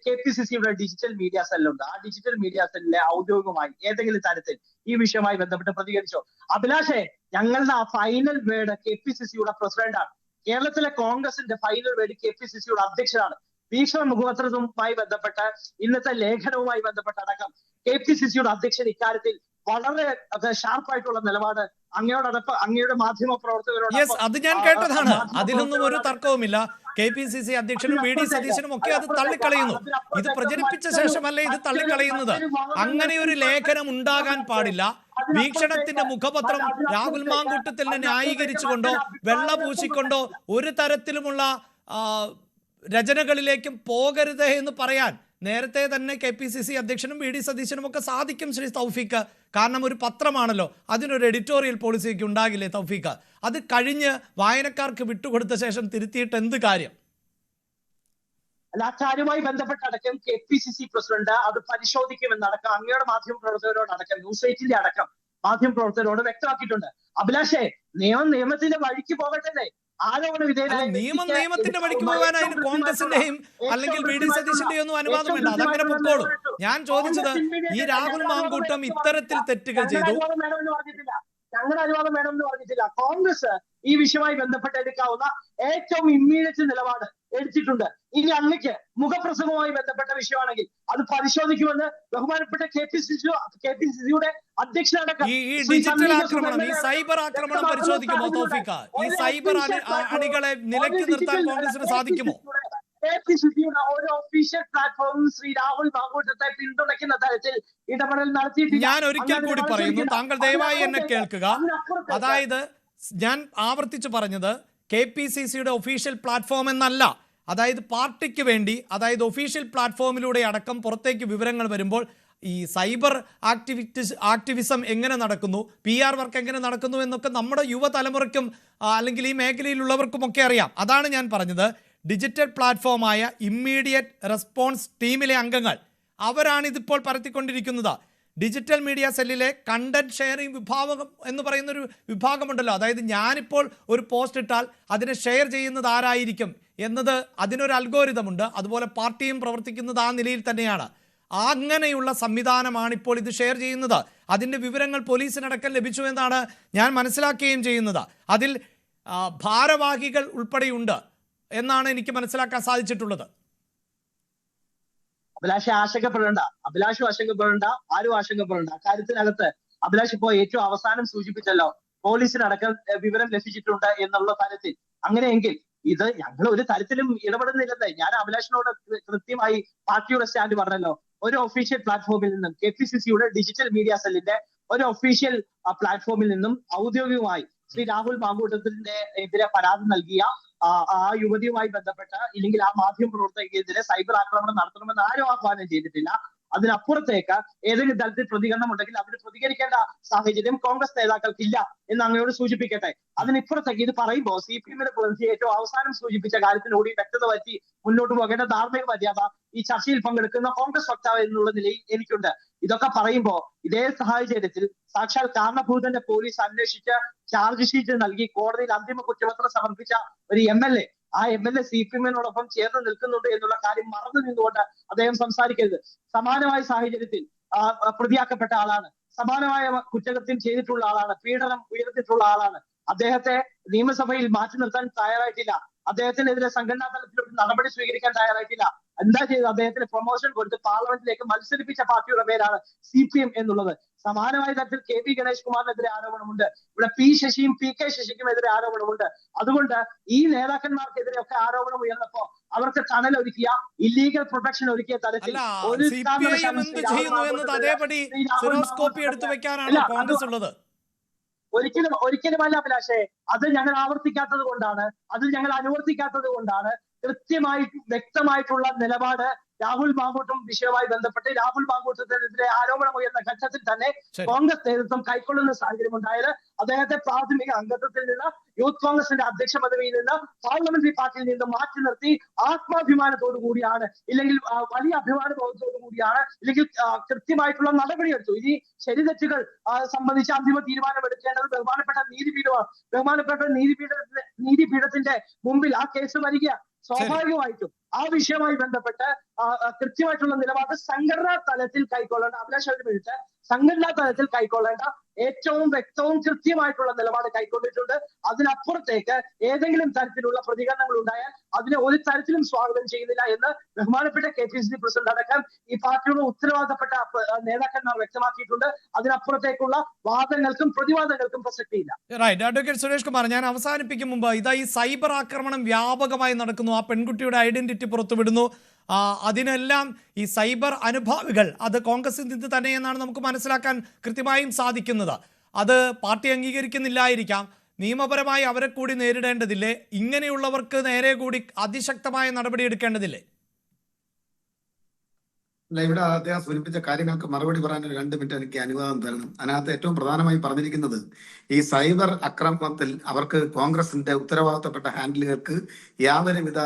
KPCCയുടെ ഡിജിറ്റൽ മീഡിയ സെല്ലുണ്ട്. ആ ഡിജിറ്റൽ മീഡിയ സെല്ലിലെ ഔദ്യോഗികമായി ഏതെങ്കിലും തരത്തിൽ ഈ വിഷയവുമായി ബന്ധപ്പെട്ട് പ്രതികരിച്ചോ? അഭിലാഷേ, ഞങ്ങളുടെ ആ ഫൈനൽ വേർഡ് KPCCയുടെ പ്രസിഡന്റാണ്. കേരളത്തിലെ കോൺഗ്രസിന്റെ ഫൈനൽ വേർഡ് KPCCയുടെ അധ്യക്ഷനാണ്. വീക്ഷണ മുഖപത്രവുമായി ബന്ധപ്പെട്ട് ഇന്നത്തെ ലേഖനവുമായി ബന്ധപ്പെട്ട അടക്കം KPCCയുടെ അധ്യക്ഷൻ ഇക്കാര്യത്തിൽ വളരെ ഷാർപ്പായിട്ടുള്ള നിലപാട് അങ്ങയുടെ മാധ്യമ പ്രവർത്തകരോട് അത് ഞാൻ കേട്ടതാണ്. അതിലൊന്നും ഒരു തർക്കവുമില്ല. KPCC അധ്യക്ഷനും VD സതീശനും ഒക്കെ അത് തള്ളിക്കളയുന്നു. ഇത് പ്രചരിപ്പിച്ച ശേഷമല്ലേ ഇത് തള്ളിക്കളയുന്നത്? അങ്ങനെ ഒരു ലേഖനം ഉണ്ടാകാൻ പാടില്ല. വീക്ഷണത്തിന്റെ മുഖപത്രം രാഹുൽ മാങ്കൂട്ടത്തിനെ ന്യായീകരിച്ചുകൊണ്ടോ വെള്ളപൂശിക്കൊണ്ടോ ഒരു തരത്തിലുമുള്ള രചനകളിലേക്കും പോകരുത് എന്ന് പറയാൻ നേരത്തെ തന്നെ KPCC അധ്യക്ഷനും VD സതീശനും ഒക്കെ സാധിക്കും ശ്രീ തൗഫീഖ്. കാരണം ഒരു പത്രമാണല്ലോ, അതിനൊരു എഡിറ്റോറിയൽ പോളിസിയൊക്കെ ഉണ്ടാകില്ലേ തൗഫീഖ്? അത് കഴിഞ്ഞ് വായനക്കാർക്ക് വിട്ടുകൊടുത്ത ശേഷം തിരുത്തിയിട്ട് എന്ത് കാര്യം? അല്ല, അക്കാര്യവുമായി ബന്ധപ്പെട്ടടക്കം KPCC പ്രസിഡന്റ് അത് പരിശോധിക്കുമെന്നടക്കം അങ്ങയുടെ മാധ്യമ പ്രവർത്തകരോടടക്കം ന്യൂസ് 8ന്റെ അടക്കം മാധ്യമ പ്രവർത്തകരോട് വ്യക്തമാക്കിയിട്ടുണ്ട്. അഭിലാഷേ, നിയമത്തിന്റെ വഴിക്ക് പോകട്ടെ. ആരോപണ വിധേയനായ നിയമത്തിന്റെ വഴിക്ക് പോകാൻ അതിന് കോൺഗ്രസിന്റെയും അല്ലെങ്കിൽ VD സതീശന്റെയും ഒന്നും അനുവാദം വേണ്ട. അതങ്ങനെ പൊക്കോളും. ഞാൻ ചോദിച്ചത്, ഈ രാഹുൽ മാങ്കൂട്ടം ഇത്തരത്തിൽ തെറ്റുകൾ ചെയ്തു, ഞങ്ങളുടെ അനുവാദം വേണമെന്ന് പറഞ്ഞിട്ടില്ല. കോൺഗ്രസ് ഈ വിഷയവുമായി ബന്ധപ്പെട്ട് എടുക്കാവുന്ന ഏറ്റവും ഇമ്മീഡിയറ്റ് നിലപാട് എടുത്തിട്ടുണ്ട്. ഇനി അങ്ങക്ക് മുഖപ്രസംഗവുമായി ബന്ധപ്പെട്ട വിഷയമാണെങ്കിൽ അത് പരിശോധിക്കുമെന്ന് ബഹുമാനപ്പെട്ട KPCCയുടെ അധ്യക്ഷനടക്കം ഈ ഡിജിറ്റൽ ആക്രമണം, ഈ സൈബർ ആക്രമണം പരിശോധിക്കുമോ തൗഫീഖ്? ഈ സൈബർ അണികളെ നിലയ്ക്ക് നിർത്താൻ കോൺഗ്രസിന് സാധിക്കുമോ? KPCCയുടെ ഒരു ഒഫീഷ്യൽ പ്ലാറ്റ്ഫോമും ശ്രീ രാഹുൽ മാങ്കൂട്ടത്തെ പിന്തുണയ്ക്കുന്ന തരത്തിൽ ഇടപെടൽ നടത്തിയിട്ടില്ല. ഞാൻ ഒരിക്കൽ കൂടി പറയുന്നു, താങ്കൾ ദയവായി എന്നെ കേൾക്കുക. അതായത് ഞാൻ ആവർത്തിച്ച് പറഞ്ഞത് KPCCയുടെ ഒഫീഷ്യൽ പ്ലാറ്റ്ഫോം എന്നല്ല. അതായത് പാർട്ടിക്ക് വേണ്ടി, അതായത് ഒഫീഷ്യൽ പ്ലാറ്റ്ഫോമിലൂടെ അടക്കം പുറത്തേക്ക് വിവരങ്ങൾ വരുമ്പോൾ ഈ സൈബർ ആക്ടിവിസം എങ്ങനെ നടക്കുന്നു, PR വർക്ക് എങ്ങനെ നടക്കുന്നു എന്നൊക്കെ നമ്മുടെ യുവതലമുറയ്ക്കും അല്ലെങ്കിൽ ഈ മേഖലയിലുള്ളവർക്കുമൊക്കെ അറിയാം. അതാണ് ഞാൻ പറഞ്ഞത്. ഡിജിറ്റൽ പ്ലാറ്റ്ഫോമായ ഇമ്മീഡിയറ്റ് റെസ്പോൺസ് ടീമിലെ അംഗങ്ങൾ അവരാണിതിപ്പോൾ പരത്തിക്കൊണ്ടിരിക്കുന്നത്. ഡിജിറ്റൽ മീഡിയ സെല്ലിലെ കണ്ടന്റ് ഷെയറിംഗ് വിഭാഗം എന്ന് പറയുന്നൊരു വിഭാഗമുണ്ടല്ലോ. അതായത് ഞാനിപ്പോൾ ഒരു പോസ്റ്റ് ഇട്ടാൽ അതിനെ ഷെയർ ചെയ്യുന്നത് ആരായിരിക്കും എന്നത് അതിനൊരു അൽഗോരിതമുണ്ട്. അതുപോലെ പാർട്ടിയും പ്രവർത്തിക്കുന്നത് ആ നിലയിൽ തന്നെയാണ്. അങ്ങനെയുള്ള സംവിധാനമാണ് ഇപ്പോൾ ഇത് ഷെയർ ചെയ്യുന്നത്. അതിൻ്റെ വിവരങ്ങൾ പോലീസിനടക്കം ലഭിച്ചു എന്നാണ് ഞാൻ മനസ്സിലാക്കുകയും ചെയ്യുന്നത്. അതിൽ ഭാരവാഹികൾ ഉൾപ്പെടെയുണ്ട് എന്നാണ് എനിക്ക് മനസ്സിലാക്കാൻ സാധിച്ചിട്ടുള്ളത്. അഭിലാഷ് ആശങ്കപ്പെടേണ്ട, ആരും ആശങ്കപ്പെടേണ്ട. അക്കാര്യത്തിനകത്ത് അഭിലാഷ് ഇപ്പോൾ ഏറ്റവും അവസാനം സൂചിപ്പിച്ചല്ലോ, പോലീസിനടക്കം വിവരം ലഭിച്ചിട്ടുണ്ട് എന്നുള്ള തരത്തിൽ. അങ്ങനെയെങ്കിൽ ഇത് ഞങ്ങൾ ഒരു തരത്തിലും ഇടപെടുന്നില്ലെന്ന് ഞാൻ അഭിലാഷിനോട് കൃത്യമായി പാർട്ടിയുടെ സ്റ്റാൻഡ് പറഞ്ഞല്ലോ. ഒരു ഒഫീഷ്യൽ പ്ലാറ്റ്ഫോമിൽ നിന്നും KPCCയുടെ ഡിജിറ്റൽ മീഡിയ സെല്ലിന്റെ ഒരു ഒഫീഷ്യൽ പ്ലാറ്റ്ഫോമിൽ നിന്നും ഔദ്യോഗികമായി ശ്രീ രാഹുൽ മാങ്കൂട്ടത്തിന്റെ എതിരെ പരാതി നൽകിയ ആ യുവതിയുമായി ബന്ധപ്പെട്ട ഇല്ലെങ്കിൽ ആ മാധ്യമ പ്രവർത്തകർക്കെതിരെ സൈബർ ആക്രമണം നടത്തണമെന്ന് ആരും ആഹ്വാനം ചെയ്തിട്ടില്ല. അതിനപ്പുറത്തേക്ക് ഏതെങ്കിലും തരത്തിൽ പ്രതികരണം ഉണ്ടെങ്കിൽ അതിന് പ്രതികരിക്കേണ്ട സാഹചര്യം കോൺഗ്രസ് നേതാക്കൾക്കില്ല എന്ന് അങ്ങയോട് സൂചിപ്പിക്കട്ടെ. അതിനിപ്പുറത്തേക്ക് ഇത് പറയുമ്പോൾ CPM-നെ പ്രതിനിധി ഏറ്റവും അവസാനം സൂചിപ്പിച്ച കാര്യത്തിനോട് വ്യക്തത വരുത്തി മുന്നോട്ട് പോകേണ്ട ധാർമ്മിക മര്യാദ ഈ ചർച്ചയിൽ പങ്കെടുക്കുന്ന കോൺഗ്രസ് വക്താവ് എന്നുള്ള നിലയിൽ എനിക്കുണ്ട്. ഇതൊക്കെ പറയുമ്പോൾ ഇതേ സാഹചര്യത്തിൽ സാക്ഷാൽ കാരണഭൂതന്റെ പോലീസ് അന്വേഷിച്ച് ചാർജ് ഷീറ്റ് നൽകി കോടതിയിൽ അന്തിമ കുറ്റപത്രം സമർപ്പിച്ച ഒരു MLA, ആ MLA CPM-നോടൊപ്പം ചേർന്ന് നിൽക്കുന്നുണ്ട് എന്നുള്ള കാര്യം മറന്നു നിന്നുകൊണ്ട് അദ്ദേഹം സംസാരിക്കരുത്. സമാനമായ സാഹചര്യത്തിൽ പ്രതിയാക്കപ്പെട്ട ആളാണ്, സമാനമായ കുറ്റകൃത്യം ചെയ്തിട്ടുള്ള ആളാണ്, പീഡനം ഉയർത്തിയിട്ടുള്ള ആളാണ്. അദ്ദേഹത്തെ നിയമസഭയിൽ മാറ്റി നിർത്താൻ തയ്യാറായിട്ടില്ല. അദ്ദേഹത്തിനെതിരെ സംഘടനാ തലത്തിലൊരു നടപടി സ്വീകരിക്കാൻ തയ്യാറായിട്ടില്ല. എന്താ ചെയ്തത്? അദ്ദേഹത്തിന് പ്രൊമോഷൻ കൊടുത്ത് പാർലമെന്റിലേക്ക് മത്സരിപ്പിച്ച പാർട്ടിയുടെ പേരാണ് CPM എന്നുള്ളത്. സമാനമായ തരത്തിൽ KP ഗണേഷ് കുമാറിനെതിരെ ആരോപണമുണ്ട്. ഇവിടെ P ശശിയും PK ശശിക്കും എതിരെ ആരോപണമുണ്ട്. അതുകൊണ്ട് ഈ നേതാക്കന്മാർക്കെതിരെ ഒക്കെ ആരോപണം ഉയർന്നപ്പോ അവർക്ക് തണലൊരുക്കിയ, ഇല്ലീഗൽ പ്രൊട്ടക്ഷൻ ഒരുക്കിയ തരത്തിൽ ഒരു ഒരിക്കലുമല്ല അഭിലാഷേ. അത് ഞങ്ങൾ ആവർത്തിക്കാത്തത് കൊണ്ടാണ്, അത് ഞങ്ങൾ അനുവർത്തിക്കാത്തത് കൊണ്ടാണ്. കൃത്യമായി വ്യക്തമായിട്ടുള്ള നിലപാട് രാഹുൽ മാങ്കൂട്ടം വിഷയവുമായി ബന്ധപ്പെട്ട് രാഹുൽ മാങ്കൂട്ടത്തിനെതിരെ ആരോപണം ഉയർന്ന ഘട്ടത്തിൽ തന്നെ കോൺഗ്രസ് നേതൃത്വം കൈക്കൊള്ളുന്ന സാഹചര്യം ഉണ്ടായത്. അദ്ദേഹത്തെ പ്രാഥമിക അംഗത്വത്തിൽ നിന്ന് യൂത്ത് കോൺഗ്രസിന്റെ അധ്യക്ഷ പദവിയിൽ നിന്ന് പാർലമെന്ററി പാർട്ടിയിൽ നിന്ന് മാറ്റി നിർത്തി ആത്മാഭിമാനത്തോടു കൂടിയാണ്, ഇല്ലെങ്കിൽ വലിയ അഭിമാനബോധത്തോടു കൂടിയാണ്, ഇല്ലെങ്കിൽ കൃത്യമായിട്ടുള്ള നടപടിയെടുത്തു. ഇനി ശരിതെറ്റുകൾ സംബന്ധിച്ച് അന്തിമ തീരുമാനമെടുക്കേണ്ടത് ബഹുമാനപ്പെട്ട നീതിപീഠമാണ്. ബഹുമാനപ്പെട്ട നീതിപീഠത്തിന്റെ മുമ്പിൽ ആ കേസ് വരിക. സ്വാഭാവികമായിട്ടും ആ വിഷയവുമായി ബന്ധപ്പെട്ട് കൃത്യമായിട്ടുള്ള നിലപാട് സംഘടനാ തലത്തിൽ കൈക്കൊള്ളേണ്ട, അഭിലാഷ് സംഘടനാ തലത്തിൽ കൈക്കൊള്ളേണ്ട ഏറ്റവും വ്യക്തവും കൃത്യമായിട്ടുള്ള നിലപാട് കൈക്കൊണ്ടിട്ടുണ്ട്. അതിനപ്പുറത്തേക്ക് ഏതെങ്കിലും തരത്തിലുള്ള പ്രതികരണങ്ങൾ ഉണ്ടായാൽ അതിനെ ഒരു തരത്തിലും സ്വാഗതം ചെയ്യുന്നില്ല എന്ന് ബഹുമാനപ്പെട്ട KPCC പ്രസിഡന്റ് അടക്കം ഈ പാർട്ടിയുടെ ഉത്തരവാദപ്പെട്ട നേതാക്കന്മാർ വ്യക്തമാക്കിയിട്ടുണ്ട്. അതിനപ്പുറത്തേക്കുള്ള വാദങ്ങൾക്കും പ്രതിവാദങ്ങൾക്കും പ്രസക്തിയില്ല. റൈറ്റ്. അഡ്വക്കേറ്റ് സുരേഷ് കുമാർ, ഞാൻ അവസാനിപ്പിക്കും മുമ്പ് ഇതാ ഈ സൈബർ ആക്രമണം വ്യാപകമായി നടക്കുന്നു. ആ പെൺകുട്ടിയുടെ ഐഡന്റിറ്റി പുറത്തുവിടുന്നു. അതിനെല്ലാം ഈ സൈബർ അനുഭാവികൾ അത് കോൺഗ്രസിൽ നിന്ന് തന്നെയെന്നാണ് നമുക്ക് മനസ്സിലാക്കാൻ കൃത്യമായും സാധിക്കുന്നത്. അത് പാർട്ടി അംഗീകരിക്കുന്നില്ലായിരിക്കാം. നിയമപരമായി അവരെ കൂടി നേരിടേണ്ടതില്ലേ? ഇങ്ങനെയുള്ളവർക്ക് നേരെ കൂടി അതിശക്തമായ നടപടി എടുക്കേണ്ടതില്ലേ? അല്ല, ഇവിടെ അദ്ദേഹം സൂചിപ്പിച്ച കാര്യങ്ങൾക്ക് മറുപടി പറയാൻ 2 മിനിറ്റ് എനിക്ക് അനുവാദം തരണം. അതിനകത്ത് ഏറ്റവും പ്രധാനമായി പറഞ്ഞിരിക്കുന്നത് ഈ സൈബർ ആക്രമണത്തിൽ അവർക്ക് കോൺഗ്രസിന്റെ ഉത്തരവാദിത്തപ്പെട്ട ഹാൻഡിലുകൾക്ക് യാതൊരുവിധ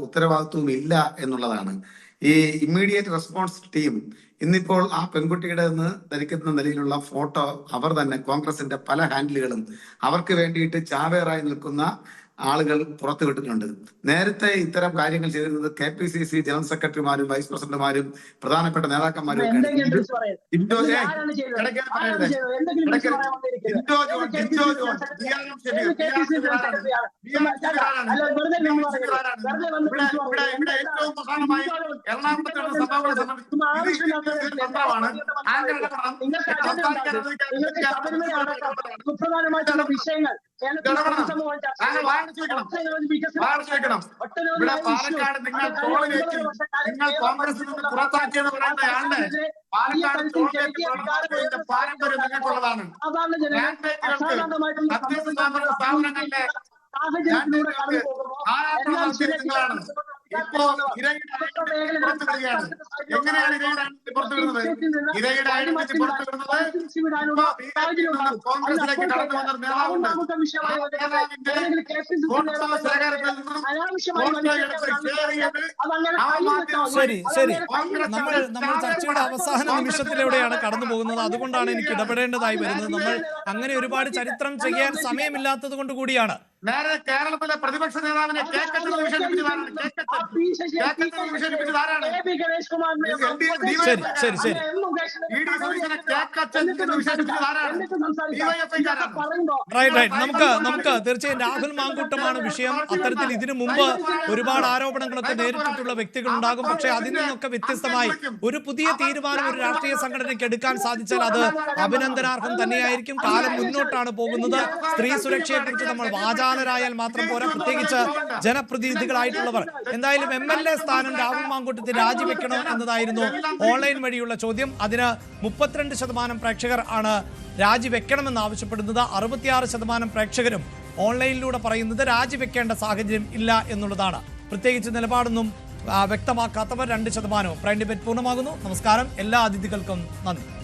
ഉത്തരവാദിത്വവും ഇല്ല എന്നുള്ളതാണ്. ഈ ഇമ്മീഡിയറ്റ് റെസ്പോൺസ് ടീം ഇന്നിപ്പോൾ ആ പെൺകുട്ടിയുടെ നിന്ന് ധരിക്കുന്ന നിലയിലുള്ള ഫോട്ടോ അവർ തന്നെ കോൺഗ്രസിന്റെ പല ഹാൻഡിലുകളും അവർക്ക് വേണ്ടിയിട്ട് ചാവേറായി നിൽക്കുന്ന ആളുകൾ പുറത്തുവിട്ടിട്ടുണ്ട്. നേരത്തെ ഇത്തരം കാര്യങ്ങൾ ചെയ്തിരുന്നത് KPCC ജനറൽ സെക്രട്ടറിമാരും വൈസ് പ്രസിഡന്റുമാരും പ്രധാനപ്പെട്ട നേതാക്കന്മാരും സുപ്രധാനമായിട്ടുള്ള വിഷയങ്ങൾ ഇവിടെ പാലക്കാട് നിങ്ങൾ കോൺഗ്രസിൽ നിന്ന് പുറത്താക്കിയെന്ന് പറയുന്ന ആളുടെ പാലക്കാട് പാരമ്പര്യം നിങ്ങൾക്കുള്ളതാണ്. സത്യസന്ധമായ സ്ഥാപനങ്ങളിലെ നിങ്ങളാണ്. ഇപ്പോ പുറത്തുവിടുകയാണ്. എങ്ങനെയാണ് പുറത്തുവിടുന്നത്? ഇരയുടെ ഐഡന്റിറ്റി പുറത്തുവിടുന്നത് കോൺഗ്രസിലേക്ക് കടന്നു വന്ന നേതാവുണ്ട്. ശരി ശരി, നമ്മൾ ചർച്ചയുടെ അവസാന നിമിഷത്തിലൂടെയാണ് കടന്നു പോകുന്നത്. അതുകൊണ്ടാണ് എനിക്ക് ഇടപെടേണ്ടതായി വരുന്നത്. നമ്മൾ അങ്ങനെ ഒരുപാട് ചരിത്രം ചെയ്യാൻ സമയമില്ലാത്തത് കൊണ്ട് കൂടിയാണ്. നേരെ കേരളത്തിലെ പ്രതിപക്ഷ നേതാവിനെ നമുക്ക് തീർച്ചയായും രാഹുൽ മാങ്കൂട്ടമാണ് വിഷയം. അത്തരത്തിൽ ഇതിനു മുമ്പ് ഒരുപാട് ആരോപണങ്ങളൊക്കെ നേരിട്ടിട്ടുള്ള വ്യക്തികൾ ഉണ്ടാകും. പക്ഷേ അതിൽ നിന്നൊക്കെ വ്യത്യസ്തമായി ഒരു പുതിയ തീരുമാനം ഒരു രാഷ്ട്രീയ സംഘടനയ്ക്ക് എടുക്കാൻ സാധിച്ചാൽ അത് അഭിനന്ദനാർഹം തന്നെയായിരിക്കും. കാലം മുന്നോട്ടാണ് പോകുന്നത്. സ്ത്രീ സുരക്ഷയെ കുറിച്ച് നമ്മൾ വാചാലരായാൽ മാത്രം പോരാ, പ്രത്യേകിച്ച് ജനപ്രതിനിധികളായിട്ടുള്ളവർ. എന്തായാലും MLA സ്ഥാനം രാഹുൽ മാങ്കൂട്ടത്തിൽ രാജിവെക്കണോ എന്നതായിരുന്നു ഓൺലൈൻ വഴിയുള്ള ചോദ്യം. അതിന് 32% പ്രേക്ഷകർ ആണ് രാജിവെക്കണമെന്ന് ആവശ്യപ്പെടുന്നത്. 66% പ്രേക്ഷകരും ഓൺലൈനിലൂടെ പറയുന്നത് രാജിവെക്കേണ്ട സാഹചര്യം ഇല്ല എന്നുള്ളതാണ്. പ്രത്യേകിച്ച് നിലപാടൊന്നും വ്യക്തമാക്കാത്തവർ 2%. പ്രൈം ഡിബേറ്റ് പൂർണ്ണമാകുന്നു. നമസ്കാരം. എല്ലാ അതിഥികൾക്കും നന്ദി.